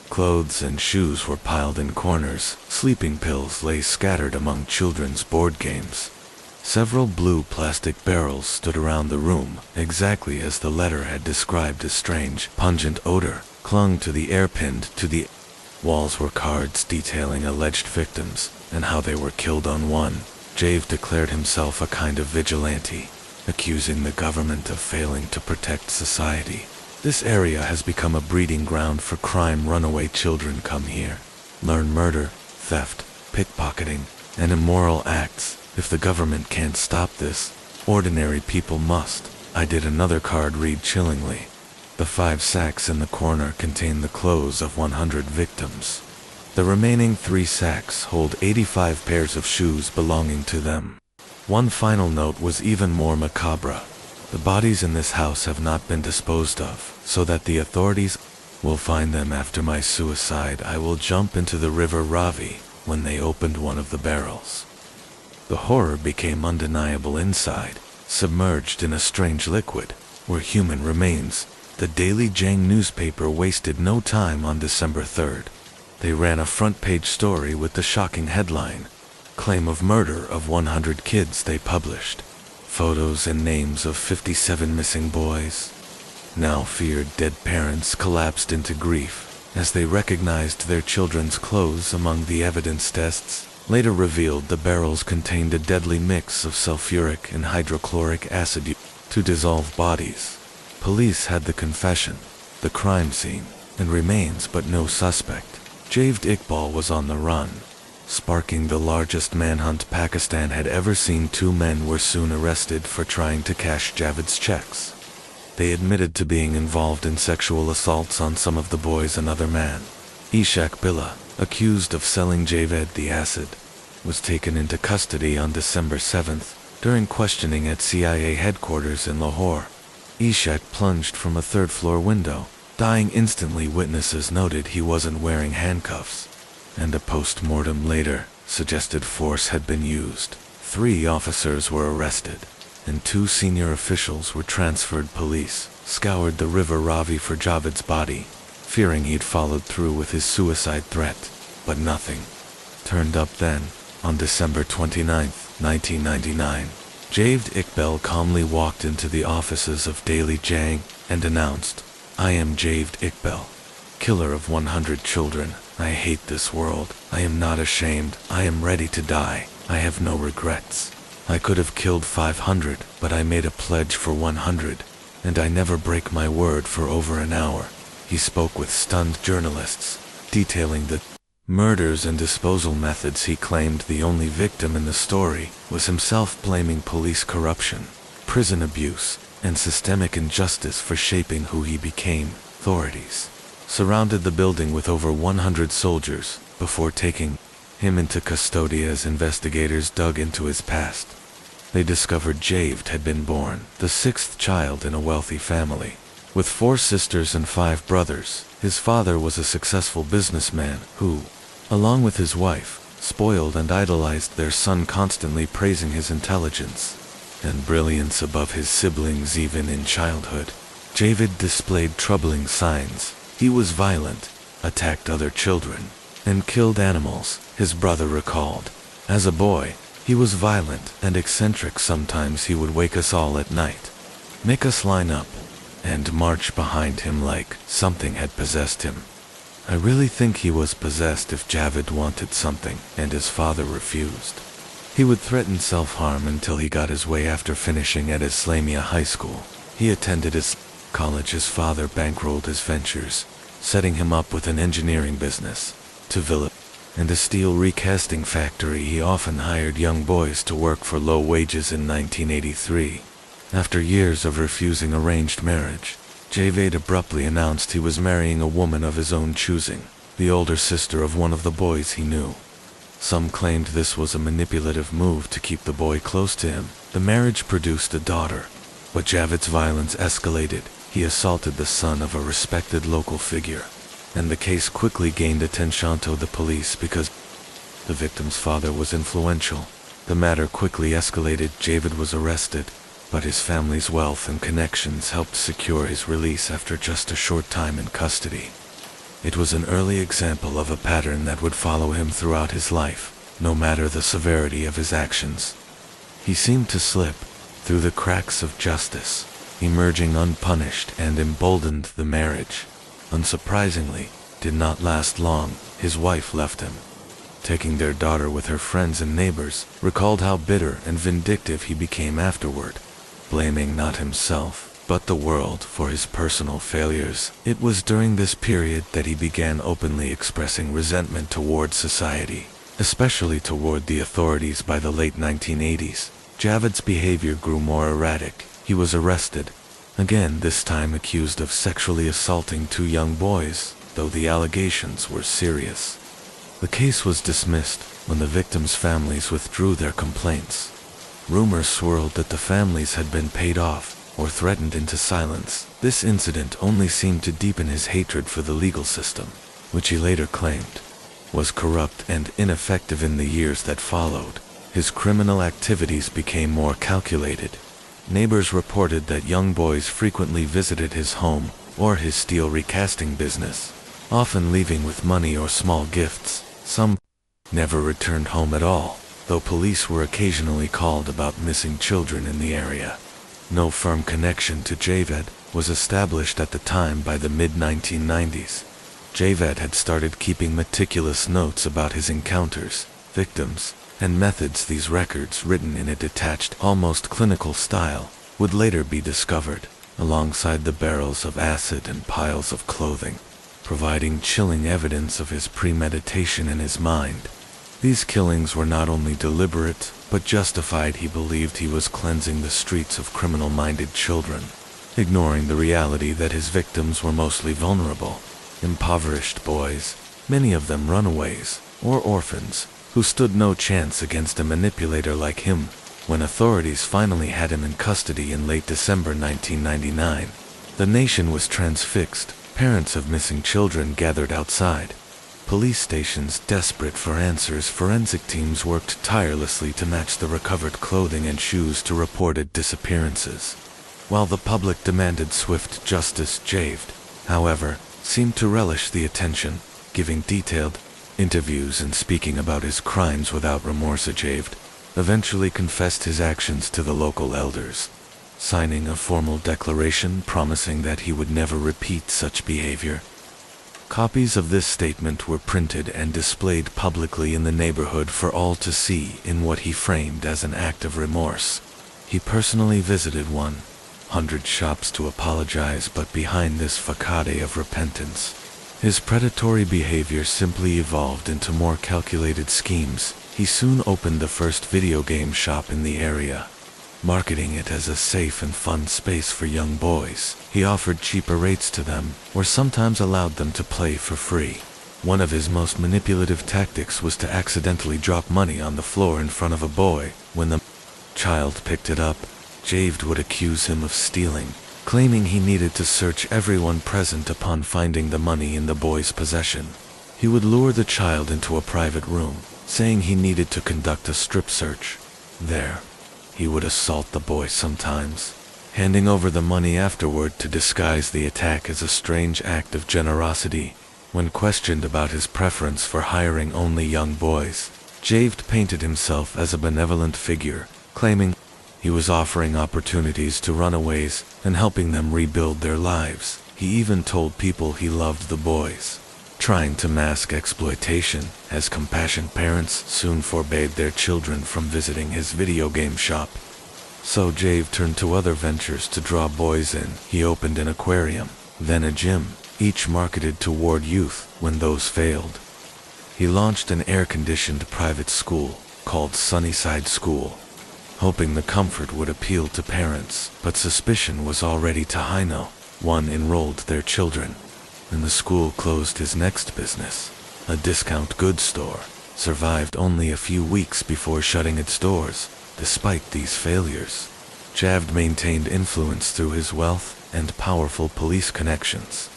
Clothes and shoes were piled in corners. Sleeping pills lay scattered among children's board games. Several blue plastic barrels stood around the room, exactly as the letter had described. A strange, pungent odor clung to the air. Pinned to the walls were cards detailing alleged victims and how they were killed. On one, Jave declared himself a kind of vigilante, accusing the government of failing to protect society. This area has become a breeding ground for crime. Runaway children come here, learn murder, theft, pickpocketing, and immoral acts. If the government can't stop this, ordinary people must. I did. Another card read chillingly. The 5 sacks in the corner contain the clothes of 100 victims. The remaining 3 sacks hold 85 pairs of shoes belonging to them. One final note was even more macabre. The bodies in this house have not been disposed of, so that the authorities will find them after my suicide. I will jump into the river Ravi when they opened one of the barrels. The horror became undeniable. Inside, submerged in a strange liquid, were human remains. The Daily Jang newspaper wasted no time. On December 3rd, they ran a front-page story with the shocking headline, "Claim of Murder of 100 Kids." They published photos and names of 57 missing boys. Now feared dead parents collapsed into grief as they recognized their children's clothes among the evidence. Tests later revealed the barrels contained a deadly mix of sulfuric and hydrochloric acid to dissolve bodies. Police had the confession, the crime scene, and remains, but no suspect. Javed Iqbal was on the run, sparking the largest manhunt Pakistan had ever seen. 2 men were soon arrested for trying to cash Javed's checks. They admitted to being involved in sexual assaults on some of the boys. Another man, Ishaq Billah, accused of selling Javed the acid, was taken into custody on December 7th during questioning at CIA headquarters in Lahore. Ishaq plunged from a 3rd-floor window, dying instantly. Witnesses noted he wasn't wearing handcuffs, and a post-mortem later suggested force had been used. 3 officers were arrested, and 2 senior officials were transferred. Police scoured the river Ravi for Javed's body, fearing he'd followed through with his suicide threat, but nothing turned up. Then, on December 29, 1999, Javed Iqbal calmly walked into the offices of Daily Jang and announced, "I am Javed Iqbal, killer of 100 children. I hate this world. I am not ashamed. I am ready to die. I have no regrets. I could have killed 500, but I made a pledge for 100, and I never break my word." For over an hour, he spoke with stunned journalists, detailing the murders and disposal methods. He claimed the only victim in the story was himself, blaming police corruption, prison abuse, and systemic injustice for shaping who he became. Authorities surrounded the building with over 100 soldiers before taking him into custody. As investigators dug into his past, they discovered Javed had been born the 6th child in a wealthy family, with 4 sisters and 5 brothers. His father was a successful businessman who, along with his wife, spoiled and idolized their son, constantly praising his intelligence and brilliance above his siblings. Even in childhood, Javed displayed troubling signs. He was violent, attacked other children, and killed animals, his brother recalled. As a boy, he was violent and eccentric. Sometimes he would wake us all at night, make us line up, and march behind him like something had possessed him. I really think he was possessed. If Javed wanted something and his father refused, he would threaten self-harm until he got his way. After finishing at Islamia High School, he attended his college. His father bankrolled his ventures, setting him up with an engineering business, to develop and a steel recasting factory. He often hired young boys to work for low wages. In 1983, after years of refusing arranged marriage, Javed abruptly announced he was marrying a woman of his own choosing, the older sister of one of the boys he knew. Some claimed this was a manipulative move to keep the boy close to him. The marriage produced a daughter, but Javed's violence escalated. He assaulted the son of a respected local figure, and the case quickly gained attention to the police because the victim's father was influential. The matter quickly escalated. Javed was arrested, but his family's wealth and connections helped secure his release after just a short time in custody. It was an early example of a pattern that would follow him throughout his life, no matter the severity of his actions. He seemed to slip through the cracks of justice, emerging unpunished, and emboldened. The marriage, unsurprisingly, did not last long. His wife left him, taking their daughter with her friends and neighbors. Recalled how bitter and vindictive he became afterward, blaming not himself, but the world for his personal failures. It was during this period that he began openly expressing resentment toward society, especially toward the authorities. By the late 1980s, Javed's behavior grew more erratic. He was arrested, again this time accused of sexually assaulting 2 young boys, though the allegations were serious. The case was dismissed when the victims' families withdrew their complaints. Rumors swirled that the families had been paid off or threatened into silence. This incident only seemed to deepen his hatred for the legal system, which he later claimed was corrupt and ineffective. In the years that followed, his criminal activities became more calculated. Neighbors reported that young boys frequently visited his home or his steel recasting business, often leaving with money or small gifts. Some never returned home at all, though police were occasionally called about missing children in the area. No firm connection to Javed was established at the time. By the mid-1990s, Javed had started keeping meticulous notes about his encounters, victims, and methods. These records, written in a detached, almost clinical style, would later be discovered alongside the barrels of acid and piles of clothing, providing chilling evidence of his premeditation in his mind. These killings were not only deliberate, but justified. He believed he was cleansing the streets of criminal-minded children, ignoring the reality that his victims were mostly vulnerable, impoverished boys, many of them runaways or orphans, who stood no chance against a manipulator like him. When authorities finally had him in custody in late December 1999, the nation was transfixed. Parents of missing children gathered outside police stations, desperate for answers. Forensic teams worked tirelessly to match the recovered clothing and shoes to reported disappearances. While the public demanded swift justice, Javed, however, seemed to relish the attention, giving detailed interviews and speaking about his crimes without remorse. Javed eventually confessed his actions to the local elders, signing a formal declaration promising that he would never repeat such behavior. Copies of this statement were printed and displayed publicly in the neighborhood for all to see in what he framed as an act of remorse. He personally visited 100 shops to apologize, but behind this facade of repentance, his predatory behavior simply evolved into more calculated schemes. He soon opened the first video game shop in the area, marketing it as a safe and fun space for young boys. He offered cheaper rates to them, or sometimes allowed them to play for free. One of his most manipulative tactics was to accidentally drop money on the floor in front of a boy. When the child picked it up, Javed would accuse him of stealing, claiming he needed to search everyone present. Upon finding the money in the boy's possession, he would lure the child into a private room, saying he needed to conduct a strip search. There, he would assault the boy sometimes, handing over the money afterward to disguise the attack as a strange act of generosity. When questioned about his preference for hiring only young boys, Javed painted himself as a benevolent figure, claiming he was offering opportunities to runaways and helping them rebuild their lives. He even told people he loved the boys, trying to mask exploitation, as compassionate parents soon forbade their children from visiting his video game shop. So Javed turned to other ventures to draw boys in. He opened an aquarium, then a gym, each marketed toward youth. When those failed, he launched an air-conditioned private school called Sunnyside School, hoping the comfort would appeal to parents. But suspicion was already to high note. One enrolled their children, and the school closed. His next business, a discount goods store, survived only a few weeks before shutting its doors. Despite these failures, Javed maintained influence through his wealth and powerful police connections.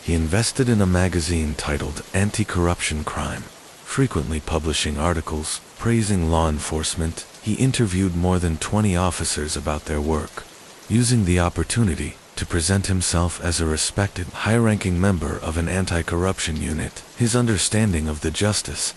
He invested in a magazine titled Anti-Corruption Crime, frequently publishing articles praising law enforcement. He interviewed more than 20 officers about their work, using the opportunity to present himself as a respected, high-ranking member of an anti-corruption unit. His understanding of the justice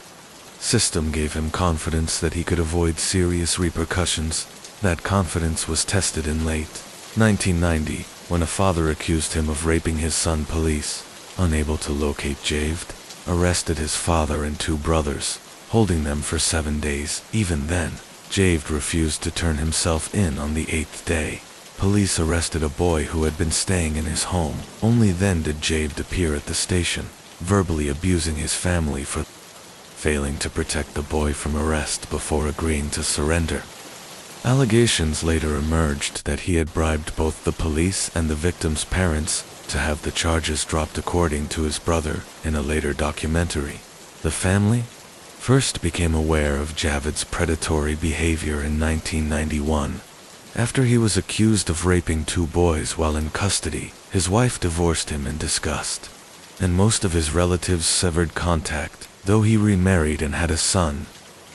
system gave him confidence that he could avoid serious repercussions. That confidence was tested in late 1990, when a father accused him of raping his son. Police, unable to locate Javed, arrested his father and 2 brothers, holding them for 7 days. Even then, Javed refused to turn himself in on the 8th day. Police arrested a boy who had been staying in his home. Only then did Javed appear at the station, verbally abusing his family for failing to protect the boy from arrest before agreeing to surrender. Allegations later emerged that he had bribed both the police and the victim's parents to have the charges dropped, according to his brother in a later documentary. The family first became aware of Javed's predatory behavior in 1991. After he was accused of raping 2 boys while in custody, his wife divorced him in disgust, and most of his relatives severed contact, though he remarried and had a son.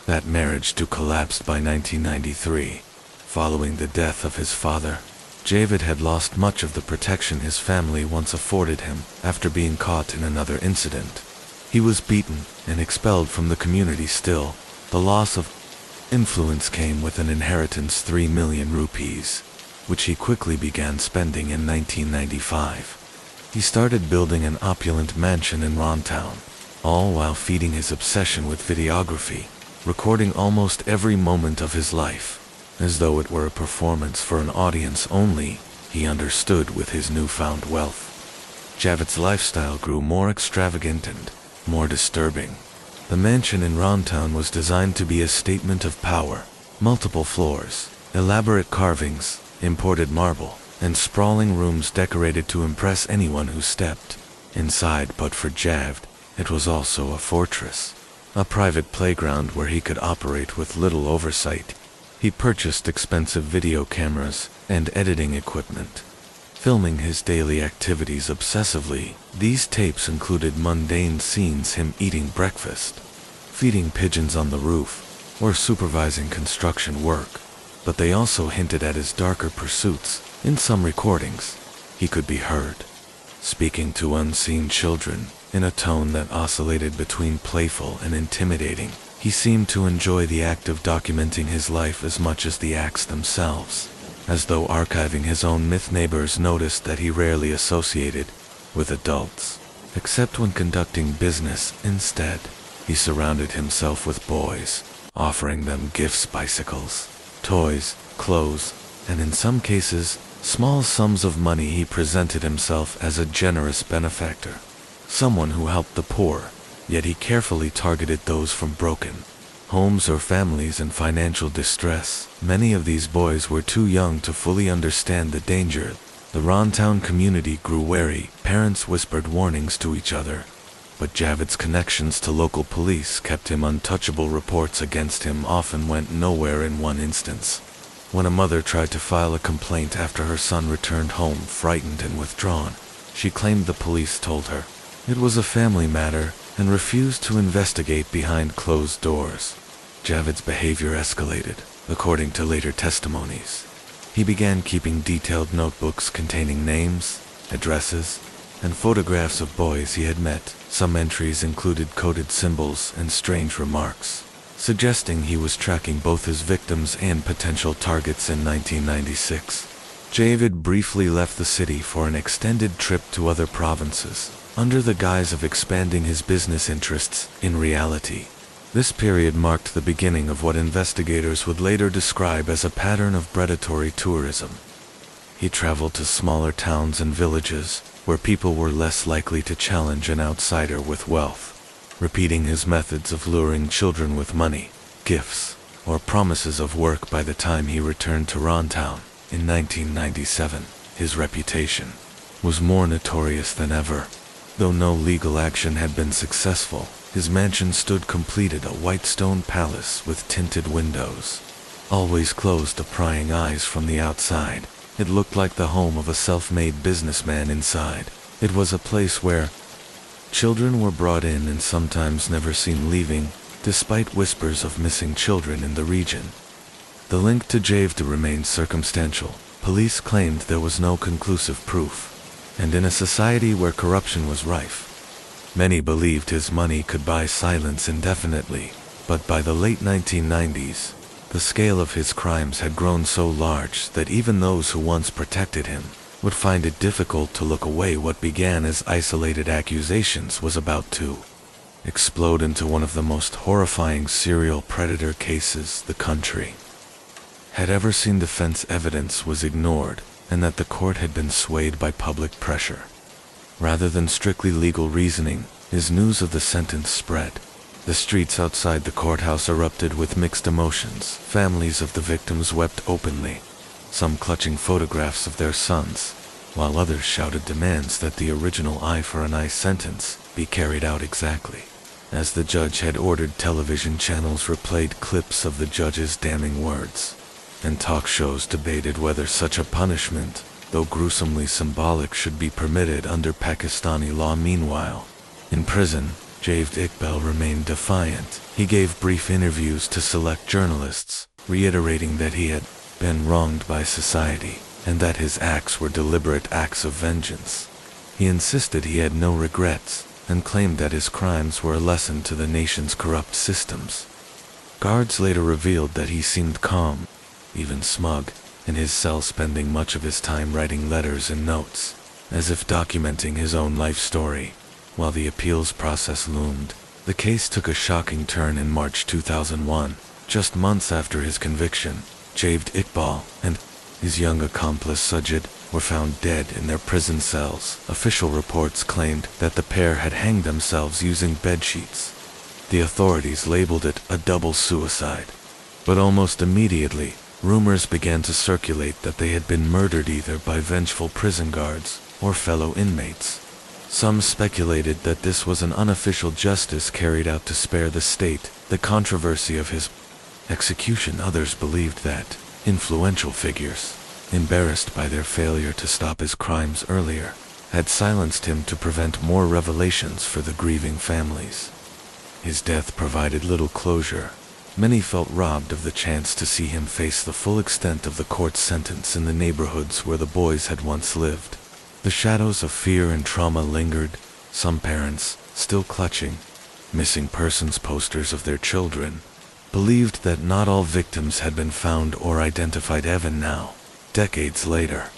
That marriage too collapsed by 1993. Following the death of his father, Javed had lost much of the protection his family once afforded him after being caught in another incident. He was beaten and expelled from the community. Still, the loss of influence came with an inheritance, 3 million rupees, which he quickly began spending in 1995. He started building an opulent mansion in Rantown, all while feeding his obsession with videography, recording almost every moment of his life, as though it were a performance for an audience only. He understood with his newfound wealth, Javed's lifestyle grew more extravagant and more disturbing. The mansion in Rantown was designed to be a statement of power. Multiple floors, elaborate carvings, imported marble, and sprawling rooms decorated to impress anyone who stepped inside. But for Javed, it was also a fortress, a private playground where he could operate with little oversight. He purchased expensive video cameras and editing equipment, filming his daily activities obsessively. These tapes included mundane scenes: him eating breakfast, feeding pigeons on the roof, or supervising construction work. But they also hinted at his darker pursuits. In some recordings, he could be heard speaking to unseen children in a tone that oscillated between playful and intimidating. He seemed to enjoy the act of documenting his life as much as the acts themselves, as though archiving his own myth. Neighbors noticed that he rarely associated with adults, except when conducting business. Instead, he surrounded himself with boys, offering them gifts: bicycles, toys, clothes, and in some cases, small sums of money. He presented himself as a generous benefactor, someone who helped the poor, yet he carefully targeted those from broken homes or families in financial distress. Many of these boys were too young to fully understand the danger. The Rantown community grew wary. Parents whispered warnings to each other, but Javed's connections to local police kept him untouchable. Reports against him often went nowhere. In one instance, when a mother tried to file a complaint after her son returned home frightened and withdrawn, she claimed the police told her it was a family matter and refused to investigate behind closed doors. Javed's behavior escalated, according to later testimonies. He began keeping detailed notebooks containing names, addresses, and photographs of boys he had met. Some entries included coded symbols and strange remarks, suggesting he was tracking both his victims and potential targets. In 1996, Javed briefly left the city for an extended trip to other provinces, under the guise of expanding his business interests. In reality, this period marked the beginning of what investigators would later describe as a pattern of predatory tourism. He traveled to smaller towns and villages, where people were less likely to challenge an outsider with wealth, repeating his methods of luring children with money, gifts, or promises of work. By the time he returned to Rantown in 1997, his reputation was more notorious than ever. Though no legal action had been successful, his mansion stood completed, a white stone palace with tinted windows, always closed to prying eyes from the outside. It looked like the home of a self-made businessman. Inside, it was a place where children were brought in and sometimes never seen leaving, despite whispers of missing children in the region. The link to Javed remained circumstantial. Police claimed there was no conclusive proof, and in a society where corruption was rife, many believed his money could buy silence indefinitely. But by the late 1990s, the scale of his crimes had grown so large that even those who once protected him would find it difficult to look away. What began as isolated accusations was about to explode into one of the most horrifying serial predator cases the country had ever seen. Defense evidence was ignored, and that the court had been swayed by public pressure rather than strictly legal reasoning. As news of the sentence spread, the streets outside the courthouse erupted with mixed emotions. Families of the victims wept openly, some clutching photographs of their sons, while others shouted demands that the original eye for an eye sentence be carried out exactly as the judge had ordered. Television channels replayed clips of the judge's damning words, and talk shows debated whether such a punishment, though gruesomely symbolic, should be permitted under Pakistani law. Meanwhile, in prison, Javed Iqbal remained defiant. He gave brief interviews to select journalists, reiterating that he had been wronged by society, and that his acts were deliberate acts of vengeance. He insisted he had no regrets, and claimed that his crimes were a lesson to the nation's corrupt systems. Guards later revealed that he seemed calm, even smug, in his cell, spending much of his time writing letters and notes, as if documenting his own life story. While the appeals process loomed, the case took a shocking turn in March 2001. Just months after his conviction, Javed Iqbal and his young accomplice Sajid were found dead in their prison cells. Official reports claimed that the pair had hanged themselves using bedsheets. The authorities labeled it a double suicide. But almost immediately, rumors began to circulate that they had been murdered either by vengeful prison guards or fellow inmates. Some speculated that this was an unofficial justice carried out to spare the state the controversy of his execution. Others believed that influential figures, embarrassed by their failure to stop his crimes earlier, had silenced him to prevent more revelations for the grieving families. His death provided little closure. Many felt robbed of the chance to see him face the full extent of the court's sentence in the neighborhoods where the boys had once lived. The shadows of fear and trauma lingered, some parents, still clutching missing persons posters of their children, believed that not all victims had been found or identified. Even now, decades later,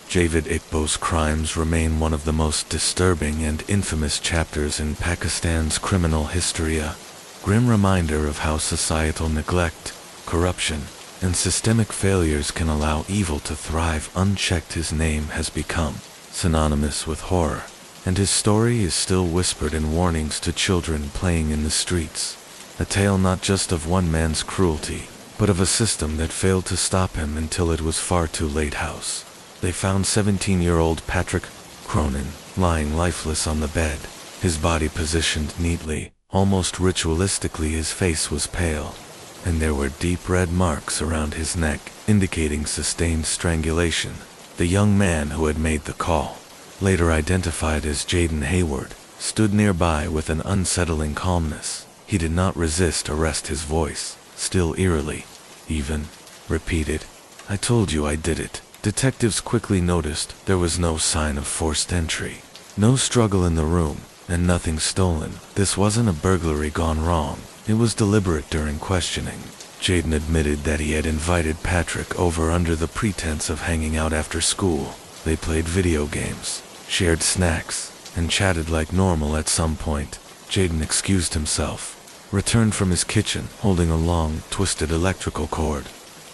Javed Iqbal's crimes remain one of the most disturbing and infamous chapters in Pakistan's criminal history, a grim reminder of how societal neglect, corruption, and systemic failures can allow evil to thrive unchecked. His name has become synonymous with horror, and his story is still whispered in warnings to children playing in the streets. A tale not just of one man's cruelty, but of a system that failed to stop him until it was far too late. House. They found 17-year-old Patrick Cronin lying lifeless on the bed, his body positioned neatly, almost ritualistically. His face was pale, and there were deep red marks around his neck, indicating sustained strangulation. The young man who had made the call, later identified as Jaden Hayward, stood nearby with an unsettling calmness. He did not resist arrest. His voice, still eerily, even, repeated, "I told you I did it." Detectives quickly noticed there was no sign of forced entry, no struggle in the room, and nothing stolen. This wasn't a burglary gone wrong. It was deliberate. During questioning, Jaden admitted that he had invited Patrick over under the pretense of hanging out after school. They played video games, shared snacks, and chatted like normal. At some point, Jaden excused himself, returned from his kitchen holding a long, twisted electrical cord,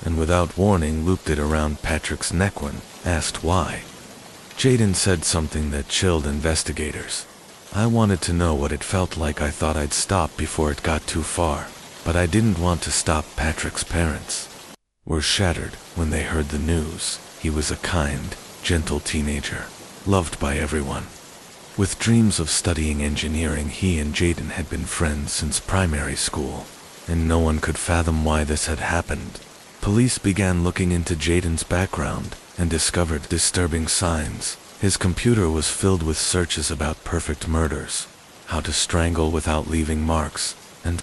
and without warning looped it around Patrick's neck. When asked why, Jaden said something that chilled investigators. "I wanted to know what it felt like. I thought I'd stop before it got too far, but I didn't want to stop." Patrick's parents were shattered when they heard the news. He was a kind, gentle teenager, loved by everyone. With dreams of studying engineering, he and Jaden had been friends since primary school, and no one could fathom why this had happened. Police began looking into Jaden's background and discovered disturbing signs. His computer was filled with searches about perfect murders, how to strangle without leaving marks, and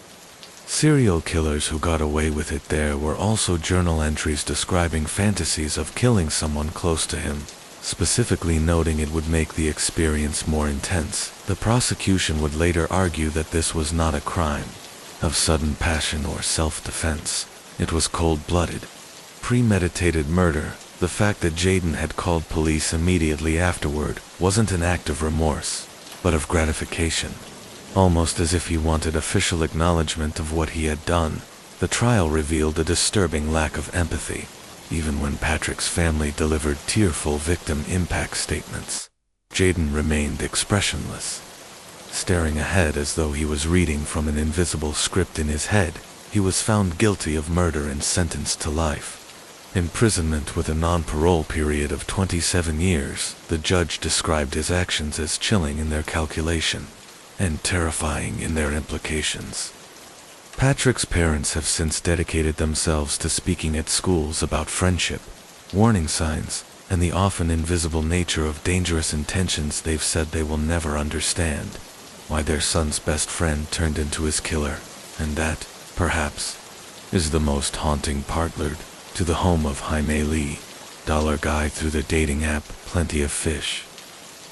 serial killers who got away with it. There were also journal entries describing fantasies of killing someone close to him, specifically noting it would make the experience more intense. The prosecution would later argue that this was not a crime, of sudden passion or self-defense. It was cold-blooded, premeditated murder. The fact that Jaden had called police immediately afterward wasn't an act of remorse, but of gratification, almost as if he wanted official acknowledgement of what he had done. The trial revealed a disturbing lack of empathy, even when Patrick's family delivered tearful victim impact statements. Jaden remained expressionless, staring ahead as though he was reading from an invisible script in his head. He was found guilty of murder and sentenced to life imprisonment with a non-parole period of 27 years. The judge described his actions as chilling in their calculation and terrifying in their implications. Patrick's parents have since dedicated themselves to speaking at schools about friendship, warning signs, and the often invisible nature of dangerous intentions. They've said they will never understand why their son's best friend turned into his killer, and that, perhaps, is the most haunting part. To the home of Jaime Lee, dollar guy through the dating app Plenty of Fish.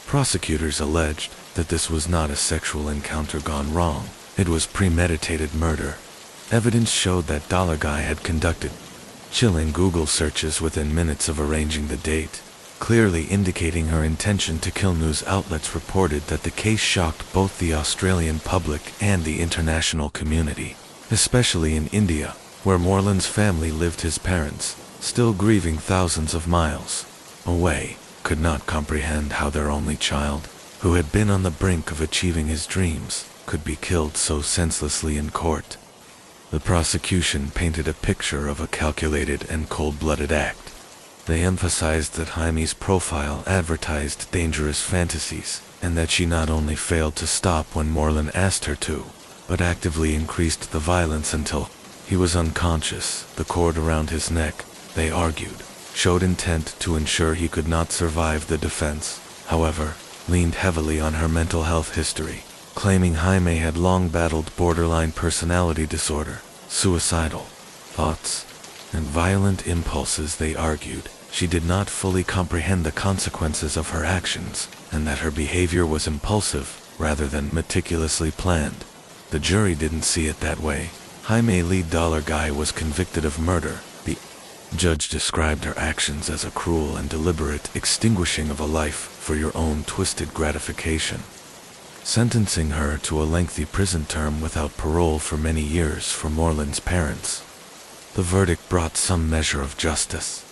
Prosecutors alleged that this was not a sexual encounter gone wrong. It was premeditated murder. Evidence showed that dollar guy had conducted chilling Google searches within minutes of arranging the date, clearly indicating her intention to kill. News outlets reported that the case shocked both the Australian public and the international community, especially in India, where Moreland's family lived. His parents, still grieving thousands of miles away, could not comprehend how their only child, who had been on the brink of achieving his dreams, could be killed so senselessly in court. The prosecution painted a picture of a calculated and cold-blooded act. They emphasized that Jaime's profile advertised dangerous fantasies, and that she not only failed to stop when Moreland asked her to, but actively increased the violence until he was unconscious. The cord around his neck, they argued, showed intent to ensure he could not survive. The defense, however, leaned heavily on her mental health history, claiming Jaime had long battled borderline personality disorder, suicidal thoughts, and violent impulses. They argued she did not fully comprehend the consequences of her actions, and that her behavior was impulsive rather than meticulously planned. The jury didn't see it that way. Jaime Lee Dollar Guy was convicted of murder. The judge described her actions as a cruel and deliberate extinguishing of a life for your own twisted gratification, sentencing her to a lengthy prison term without parole for many years. For Moreland's parents, the verdict brought some measure of justice,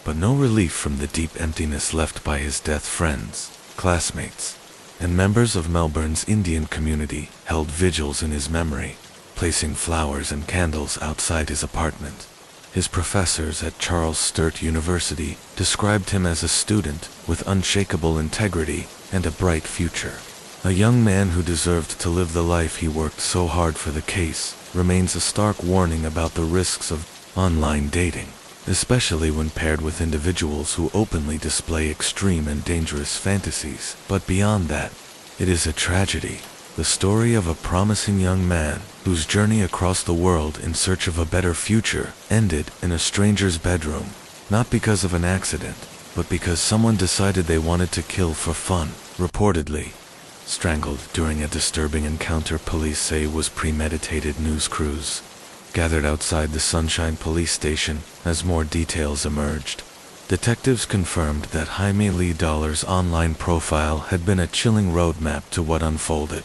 but no relief from the deep emptiness left by his death. Friends, classmates, and members of Melbourne's Indian community held vigils in his memory, placing flowers and candles outside his apartment. His professors at Charles Sturt University described him as a student with unshakable integrity and a bright future. A young man who deserved to live the life he worked so hard for. The case remains a stark warning about the risks of online dating, especially when paired with individuals who openly display extreme and dangerous fantasies. But beyond that, it is a tragedy. The story of a promising young man whose journey across the world in search of a better future ended in a stranger's bedroom, not because of an accident, but because someone decided they wanted to kill for fun. Reportedly strangled during a disturbing encounter police say was premeditated. News crews gathered outside the Sunshine Police Station as more details emerged. Detectives confirmed that Jaime Lee Dollar's online profile had been a chilling roadmap to what unfolded.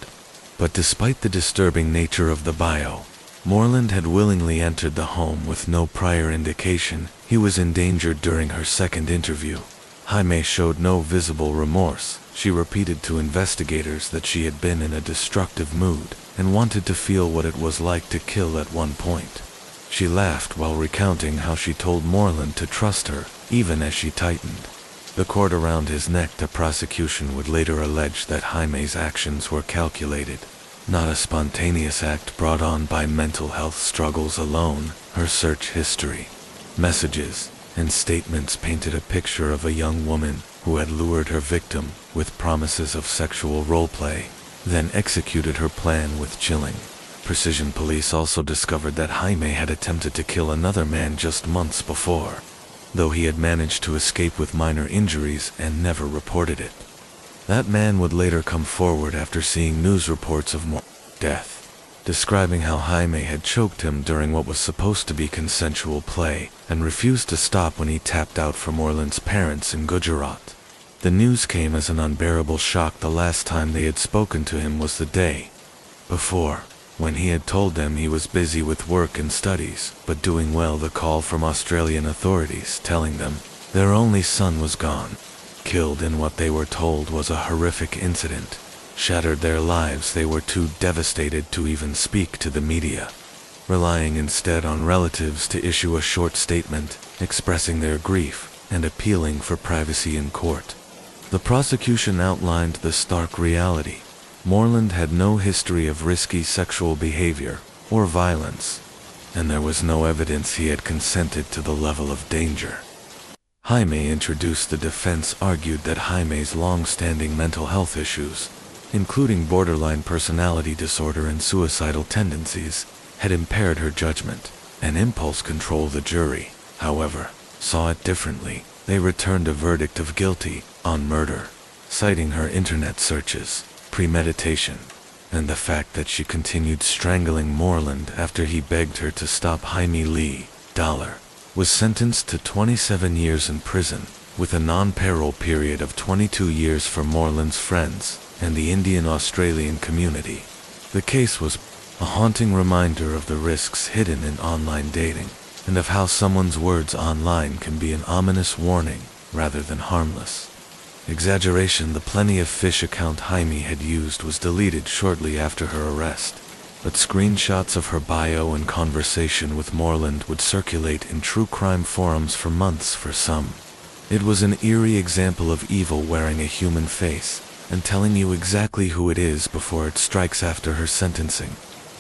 But despite the disturbing nature of the bio, Moreland had willingly entered the home with no prior indication he was endangered. During her second interview, Jaime showed no visible remorse. She repeated to investigators that she had been in a destructive mood and wanted to feel what it was like to kill at one point. She laughed while recounting how she told Moreland to trust her, even as she tightened the cord around his neck. The prosecution would later allege that Jaime's actions were calculated, not a spontaneous act brought on by mental health struggles alone. Her search history, messages, and statements painted a picture of a young woman who had lured her victim with promises of sexual roleplay, then executed her plan with chilling precision. Police also discovered that Jaime had attempted to kill another man just months before, though he had managed to escape with minor injuries and never reported it. That man would later come forward after seeing news reports of more death describing how Jaime had choked him during what was supposed to be consensual play and refused to stop when he tapped out for Moreland's parents in Gujarat. The news came as an unbearable shock. The last time they had spoken to him was the day before, when he had told them he was busy with work and studies, but doing well. The call from Australian authorities telling them their only son was gone, killed in what they were told was a horrific incident, shattered their lives. They were too devastated to even speak to the media, relying instead on relatives to issue a short statement expressing their grief and appealing for privacy in court. The prosecution outlined the stark reality. Moreland had no history of risky sexual behavior or violence, and there was no evidence he had consented to the level of danger. Jaime introduced the defense argued that Jaime's long-standing mental health issues, including borderline personality disorder and suicidal tendencies, had impaired her judgment and impulse control. The jury, however, saw it differently. They returned a verdict of guilty on murder, citing her internet searches, premeditation, and the fact that she continued strangling Moreland after he begged her to stop. Jaime Lee Dollar was sentenced to 27 years in prison, with a non-parole period of 22 years for Moreland's friends and the Indian-Australian community. The case was a haunting reminder of the risks hidden in online dating, and of how someone's words online can be an ominous warning rather than harmless exaggeration. The Plenty of Fish account Jaime had used was deleted shortly after her arrest, but screenshots of her bio and conversation with Moreland would circulate in true crime forums for months. For some, it was an eerie example of evil wearing a human face and telling you exactly who it is before it strikes. After her sentencing,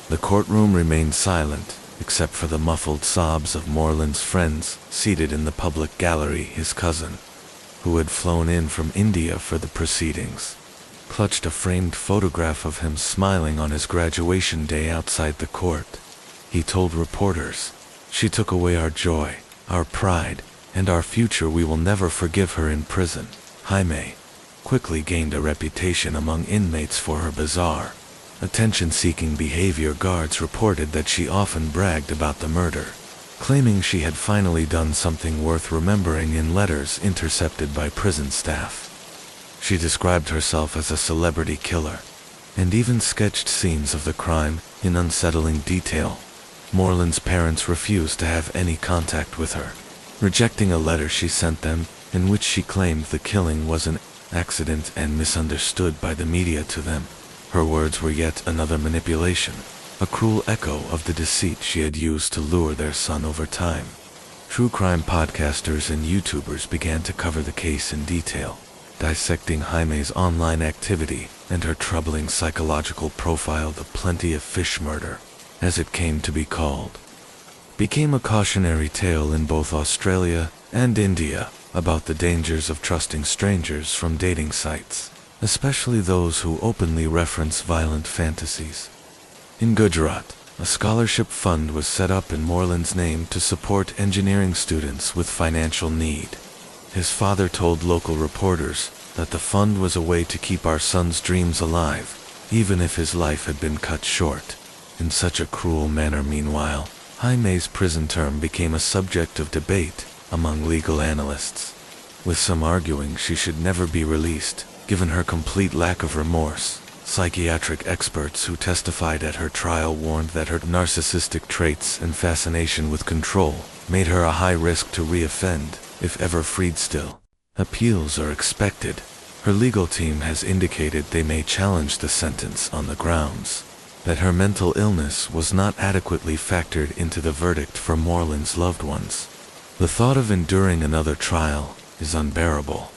the courtroom remained silent, except for the muffled sobs of Moreland's friends seated in the public gallery. His cousin, who had flown in from India for the proceedings, clutched a framed photograph of him smiling on his graduation day outside the court. He told reporters, "She took away our joy, our pride, and our future. We will never forgive her in prison." Jaime quickly gained a reputation among inmates for her bizarre, attention-seeking behavior. Guards reported that she often bragged about the murder, claiming she had finally done something worth remembering. In letters intercepted by prison staff, she described herself as a celebrity killer, and even sketched scenes of the crime in unsettling detail. Moreland's parents refused to have any contact with her, rejecting a letter she sent them in which she claimed the killing was an accident and misunderstood by the media. To them, her words were yet another manipulation, a cruel echo of the deceit she had used to lure their son over time. True crime podcasters and YouTubers began to cover the case in detail, dissecting Jaime's online activity and her troubling psychological profile. The Plenty of Fish murder, as it came to be called, became a cautionary tale in both Australia and India about the dangers of trusting strangers from dating sites, especially those who openly reference violent fantasies. In Gujarat, a scholarship fund was set up in Moreland's name to support engineering students with financial need. His father told local reporters that the fund was a way to keep our son's dreams alive, even if his life had been cut short in such a cruel manner. Meanwhile, Jaime's prison term became a subject of debate among legal analysts, with some arguing she should never be released, given her complete lack of remorse. Psychiatric experts who testified at her trial warned that her narcissistic traits and fascination with control made her a high risk to re-offend if ever freed. Still, appeals are expected. Her legal team has indicated they may challenge the sentence on the grounds that her mental illness was not adequately factored into the verdict for Moreland's loved ones. The thought of enduring another trial is unbearable,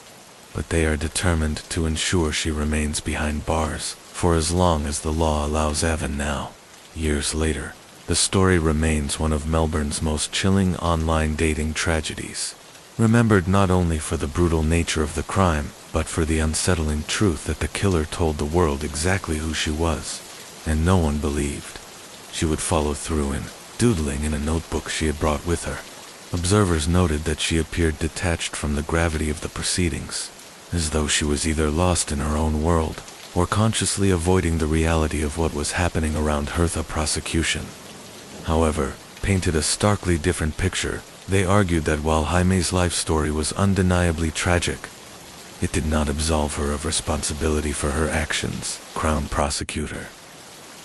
but they are determined to ensure she remains behind bars for as long as the law allows. Even now, years later, the story remains one of Melbourne's most chilling online dating tragedies, remembered not only for the brutal nature of the crime, but for the unsettling truth that the killer told the world exactly who she was, and no one believed she would follow through. In doodling in a notebook she had brought with her, observers noted that she appeared detached from the gravity of the proceedings, as though she was either lost in her own world or consciously avoiding the reality of what was happening around her. The prosecution, however, painted a starkly different picture. They argued that while Jaime's life story was undeniably tragic, it did not absolve her of responsibility for her actions. Crown Prosecutor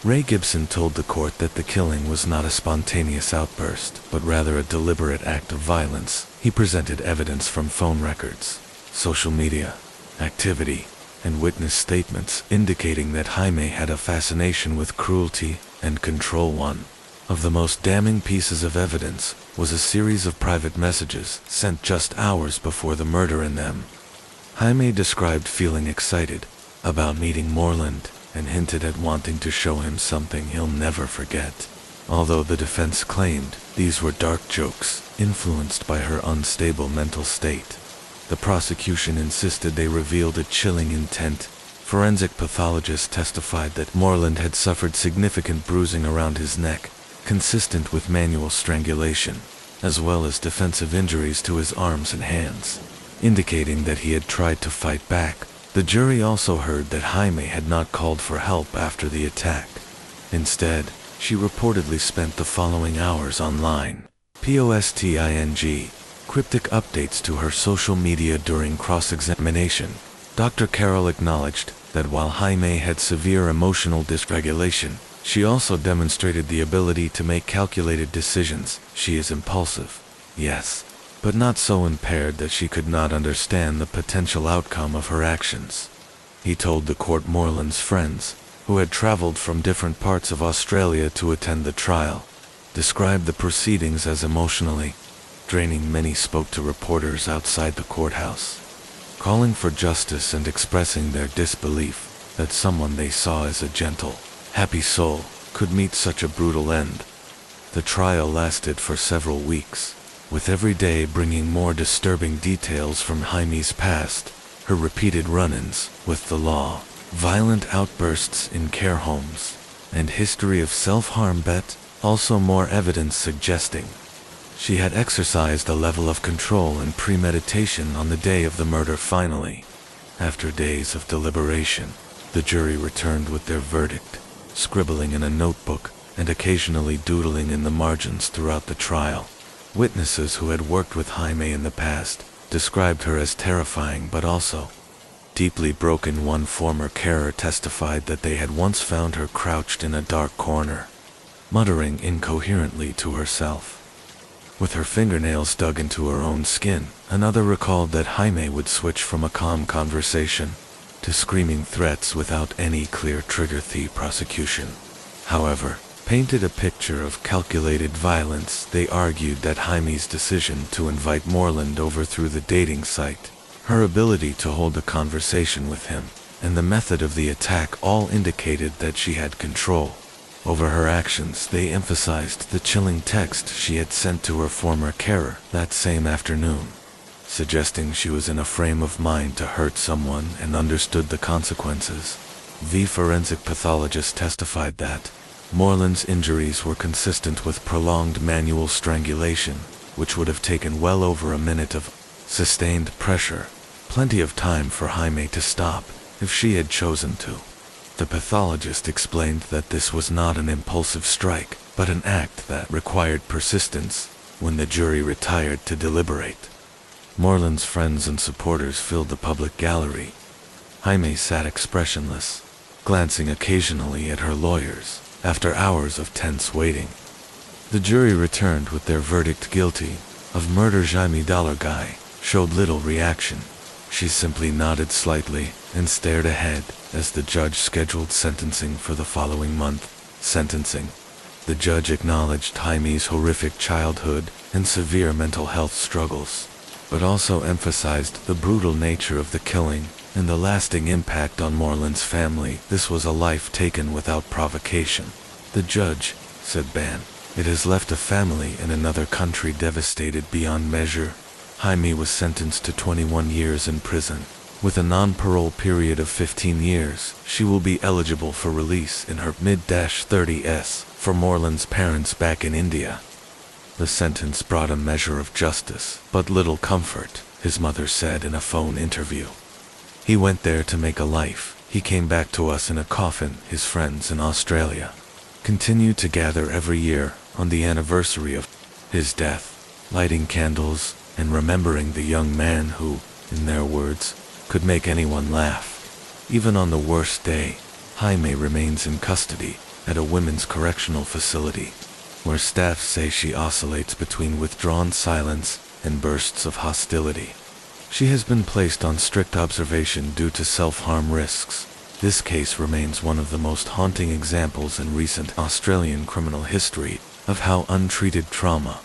Ray Gibson told the court that the killing was not a spontaneous outburst, but rather a deliberate act of violence. He presented evidence from phone records, social media activity, and witness statements indicating that Jaime had a fascination with cruelty and control. One of the most damning pieces of evidence was a series of private messages sent just hours before the murder. In them, Jaime described feeling excited about meeting Moreland and hinted at wanting to show him something he'll never forget. Although the defense claimed these were dark jokes influenced by her unstable mental state, the prosecution insisted they revealed a chilling intent. Forensic pathologists testified that Moreland had suffered significant bruising around his neck, consistent with manual strangulation, as well as defensive injuries to his arms and hands, indicating that he had tried to fight back. The jury also heard that Jaime had not called for help after the attack. Instead, she reportedly spent the following hours online, posting cryptic updates to her social media. During cross-examination, Dr. Carroll acknowledged that while Jaime had severe emotional dysregulation, she also demonstrated the ability to make calculated decisions. She is impulsive, yes, but not so impaired that she could not understand the potential outcome of her actions. He told the court Moreland's friends, who had traveled from different parts of Australia to attend the trial, described the proceedings as emotionally draining. Many spoke to reporters outside the courthouse, calling for justice and expressing their disbelief that someone they saw as a gentle, happy soul could meet such a brutal end. The trial lasted for several weeks, with every day bringing more disturbing details from Jaime's past, her repeated run-ins with the law, violent outbursts in care homes, and history of self-harm. Also more evidence suggesting she had exercised a level of control and premeditation on the day of the murder. Finally, after days of deliberation, the jury returned with their verdict, scribbling in a notebook and occasionally doodling in the margins throughout the trial. Witnesses who had worked with Jaime in the past described her as terrifying but also deeply broken. One former carer testified that they had once found her crouched in a dark corner, muttering incoherently to herself, with her fingernails dug into her own skin. Another recalled that Jaime would switch from a calm conversation to screaming threats without any clear trigger. The prosecution, however, painted a picture of calculated violence. They argued that Jaime's decision to invite Moreland over through the dating site, her ability to hold a conversation with him, and the method of the attack all indicated that she had control over her actions. They emphasized the chilling text she had sent to her former carer that same afternoon, suggesting she was in a frame of mind to hurt someone and understood the consequences. The forensic pathologist testified that Moreland's injuries were consistent with prolonged manual strangulation, which would have taken well over a minute of sustained pressure, plenty of time for Jaime to stop if she had chosen to. The pathologist explained that this was not an impulsive strike, but an act that required persistence. When the jury retired to deliberate, Moreland's friends and supporters filled the public gallery. Jaime sat expressionless, glancing occasionally at her lawyers. After hours of tense waiting, the jury returned with their verdict: guilty of murder. Jaime Guy showed little reaction. She simply nodded slightly and stared ahead as the judge scheduled sentencing for the following month. Sentencing. The judge acknowledged Jaime's horrific childhood and severe mental health struggles, but also emphasized the brutal nature of the killing and the lasting impact on Moreland's family. This was a life taken without provocation. The judge said, "It has left a family in another country devastated beyond measure." Jaime was sentenced to 21 years in prison. With a non-parole period of 15 years, she will be eligible for release in her mid-30s for Moreland's parents back in India. The sentence brought a measure of justice, but little comfort, his mother said in a phone interview. "He went there to make a life. He came back to us in a coffin. His friends in Australia continued to gather every year on the anniversary of his death, lighting candles and remembering the young man who, in their words, could make anyone laugh. Even on the worst day, Jaime remains in custody at a women's correctional facility, where staff say she oscillates between withdrawn silence and bursts of hostility. She has been placed on strict observation due to self-harm risks. This case remains one of the most haunting examples in recent Australian criminal history of how untreated trauma,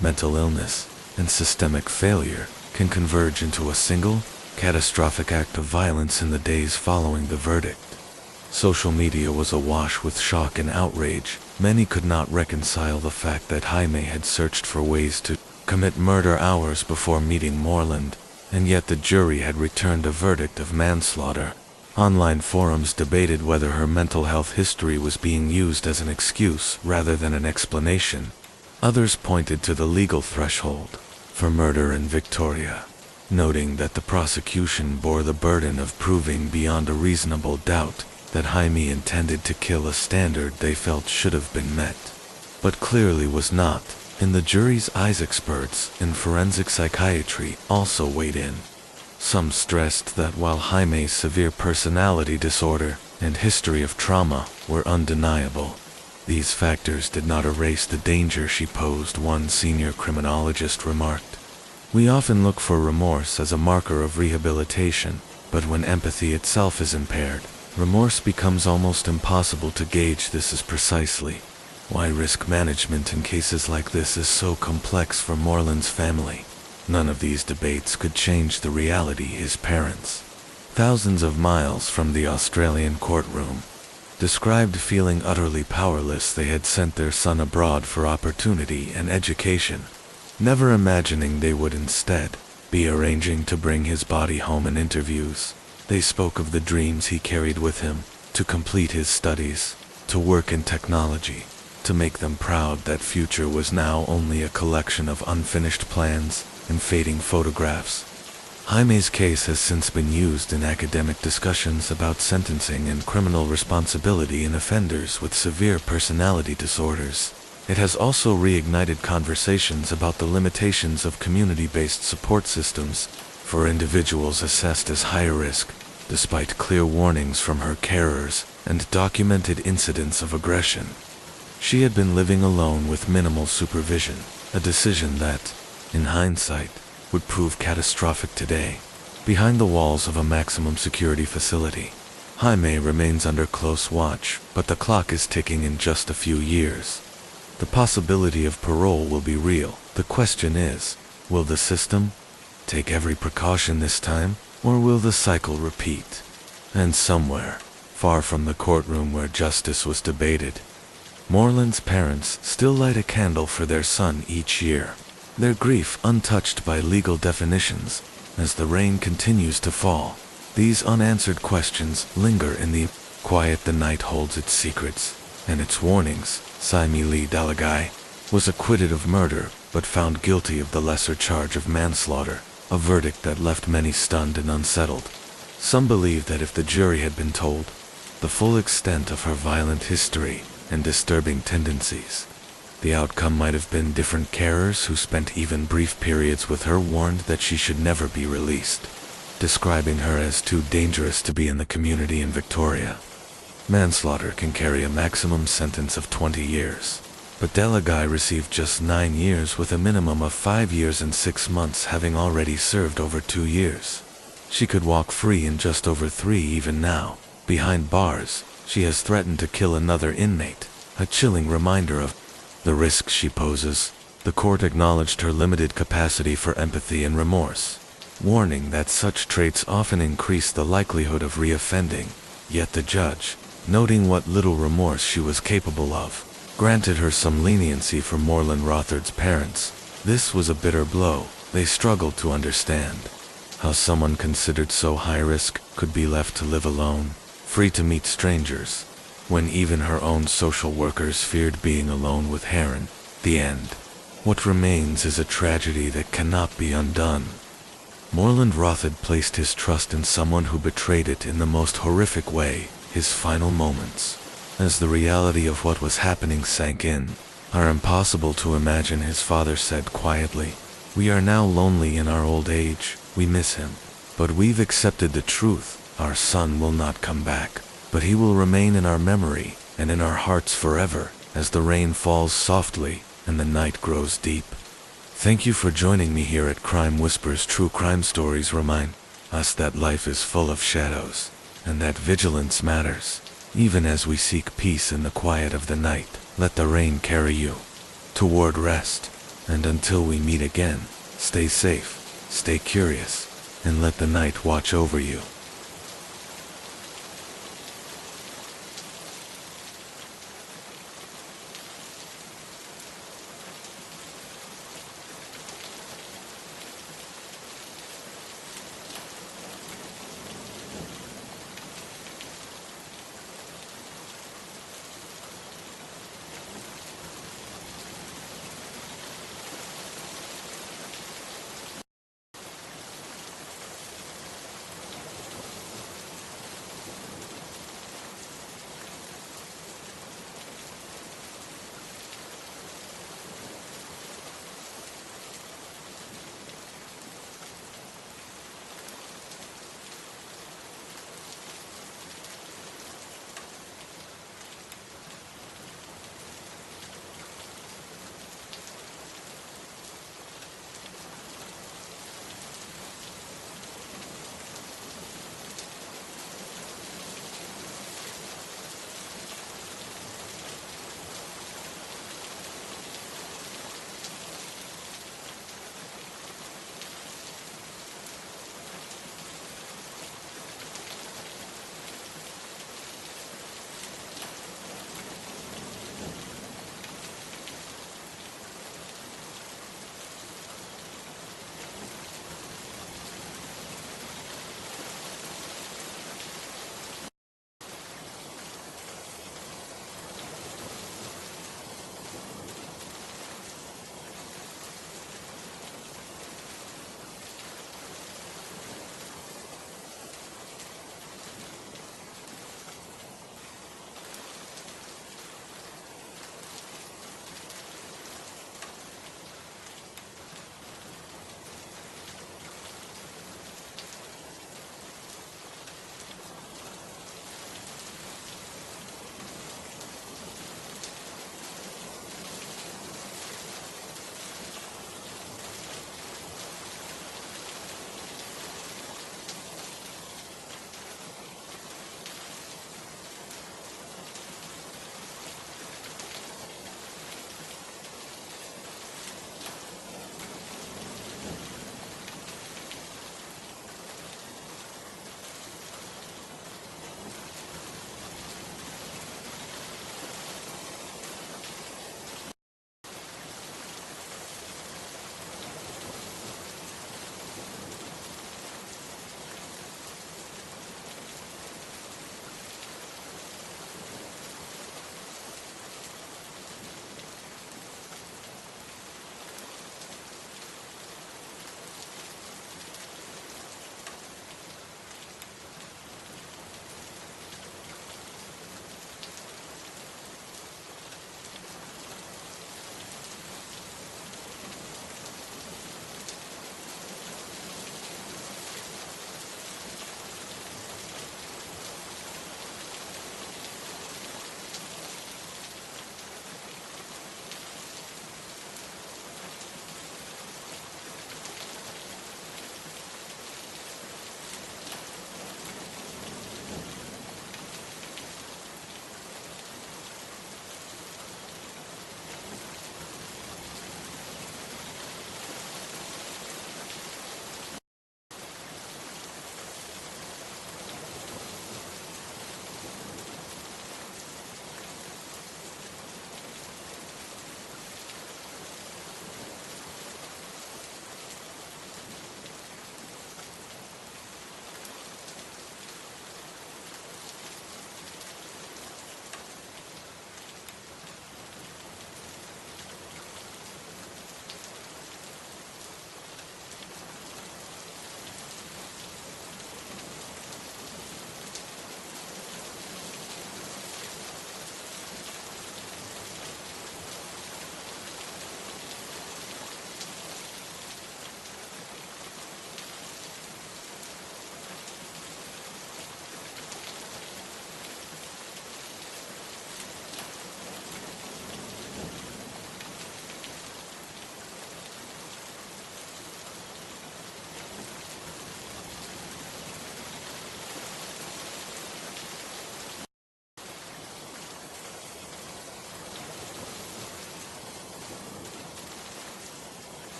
mental illness, and systemic failure can converge into a single, catastrophic act of violence in the days following the verdict. Social media was awash with shock and outrage. Many could not reconcile the fact that Jaime had searched for ways to commit murder hours before meeting Moreland, and yet the jury had returned a verdict of manslaughter. Online forums debated whether her mental health history was being used as an excuse rather than an explanation. Others pointed to the legal threshold for murder in Victoria, noting that the prosecution bore the burden of proving beyond a reasonable doubt that Jaime intended to kill, a standard they felt should have been met, but clearly was not. In the jury's eyes, experts in forensic psychiatry also weighed in. Some stressed that while Jaime's severe personality disorder and history of trauma were undeniable, these factors did not erase the danger she posed. One senior criminologist remarked, "We often look for remorse as a marker of rehabilitation, but when empathy itself is impaired, remorse becomes almost impossible to gauge. This is precisely why risk management in cases like this is so complex for Moreland's family." None of these debates could change the reality. His parents, thousands of miles from the Australian courtroom, described feeling utterly powerless. They had sent their son abroad for opportunity and education, never imagining they would instead be arranging to bring his body home in interviews. They spoke of the dreams he carried with him, to complete his studies, to work in technology, to make them proud. That future was now only a collection of unfinished plans and fading photographs. Jaime's case has since been used in academic discussions about sentencing and criminal responsibility in offenders with severe personality disorders. It has also reignited conversations about the limitations of community-based support systems for individuals assessed as high risk, despite clear warnings from her carers and documented incidents of aggression. She had been living alone with minimal supervision, a decision that, in hindsight, would prove catastrophic today. Behind the walls of a maximum security facility, Jaime remains under close watch, but the clock is ticking. In just a few years, the possibility of parole will be real. The question is, will the system take every precaution this time, or will the cycle repeat? And somewhere, far from the courtroom where justice was debated, Moreland's parents still light a candle for their son each year, their grief untouched by legal definitions. As the rain continues to fall, these unanswered questions linger in the quiet. The night holds its secrets and its warnings. Jaime Lee Dalagai was acquitted of murder, but found guilty of the lesser charge of manslaughter, a verdict that left many stunned and unsettled. Some believe that if the jury had been told the full extent of her violent history and disturbing tendencies, the outcome might have been different. Carers who spent even brief periods with her warned that she should never be released, describing her as too dangerous to be in the community in Victoria. Manslaughter can carry a maximum sentence of 20 years, but Delagai received just 9 years, with a minimum of 5 years and 6 months, having already served over 2 years. She could walk free in just over 3. Even now, behind bars, she has threatened to kill another inmate, a chilling reminder of the risk she poses. The court acknowledged her limited capacity for empathy and remorse, warning that such traits often increase the likelihood of reoffending. Yet the judge, noting what little remorse she was capable of, granted her some leniency. For Moreland Rothard's parents, this was a bitter blow. They struggled to understand how someone considered so high risk could be left to live alone, free to meet strangers, when even her own social workers feared being alone with Heron. The end. What remains is a tragedy that cannot be undone. Moreland Roth had placed his trust in someone who betrayed it in the most horrific way, his final moments. As the reality of what was happening sank in, "Are impossible to imagine," his father said quietly. "We are now lonely in our old age, we miss him. But we've accepted the truth, our son will not come back. But he will remain in our memory, and in our hearts forever, as the rain falls softly, and the night grows deep." Thank you for joining me here at Crime Whispers. True crime stories remind us that life is full of shadows, and that vigilance matters. Even as we seek peace in the quiet of the night, let the rain carry you toward rest. And until we meet again, stay safe, stay curious, and let the night watch over you.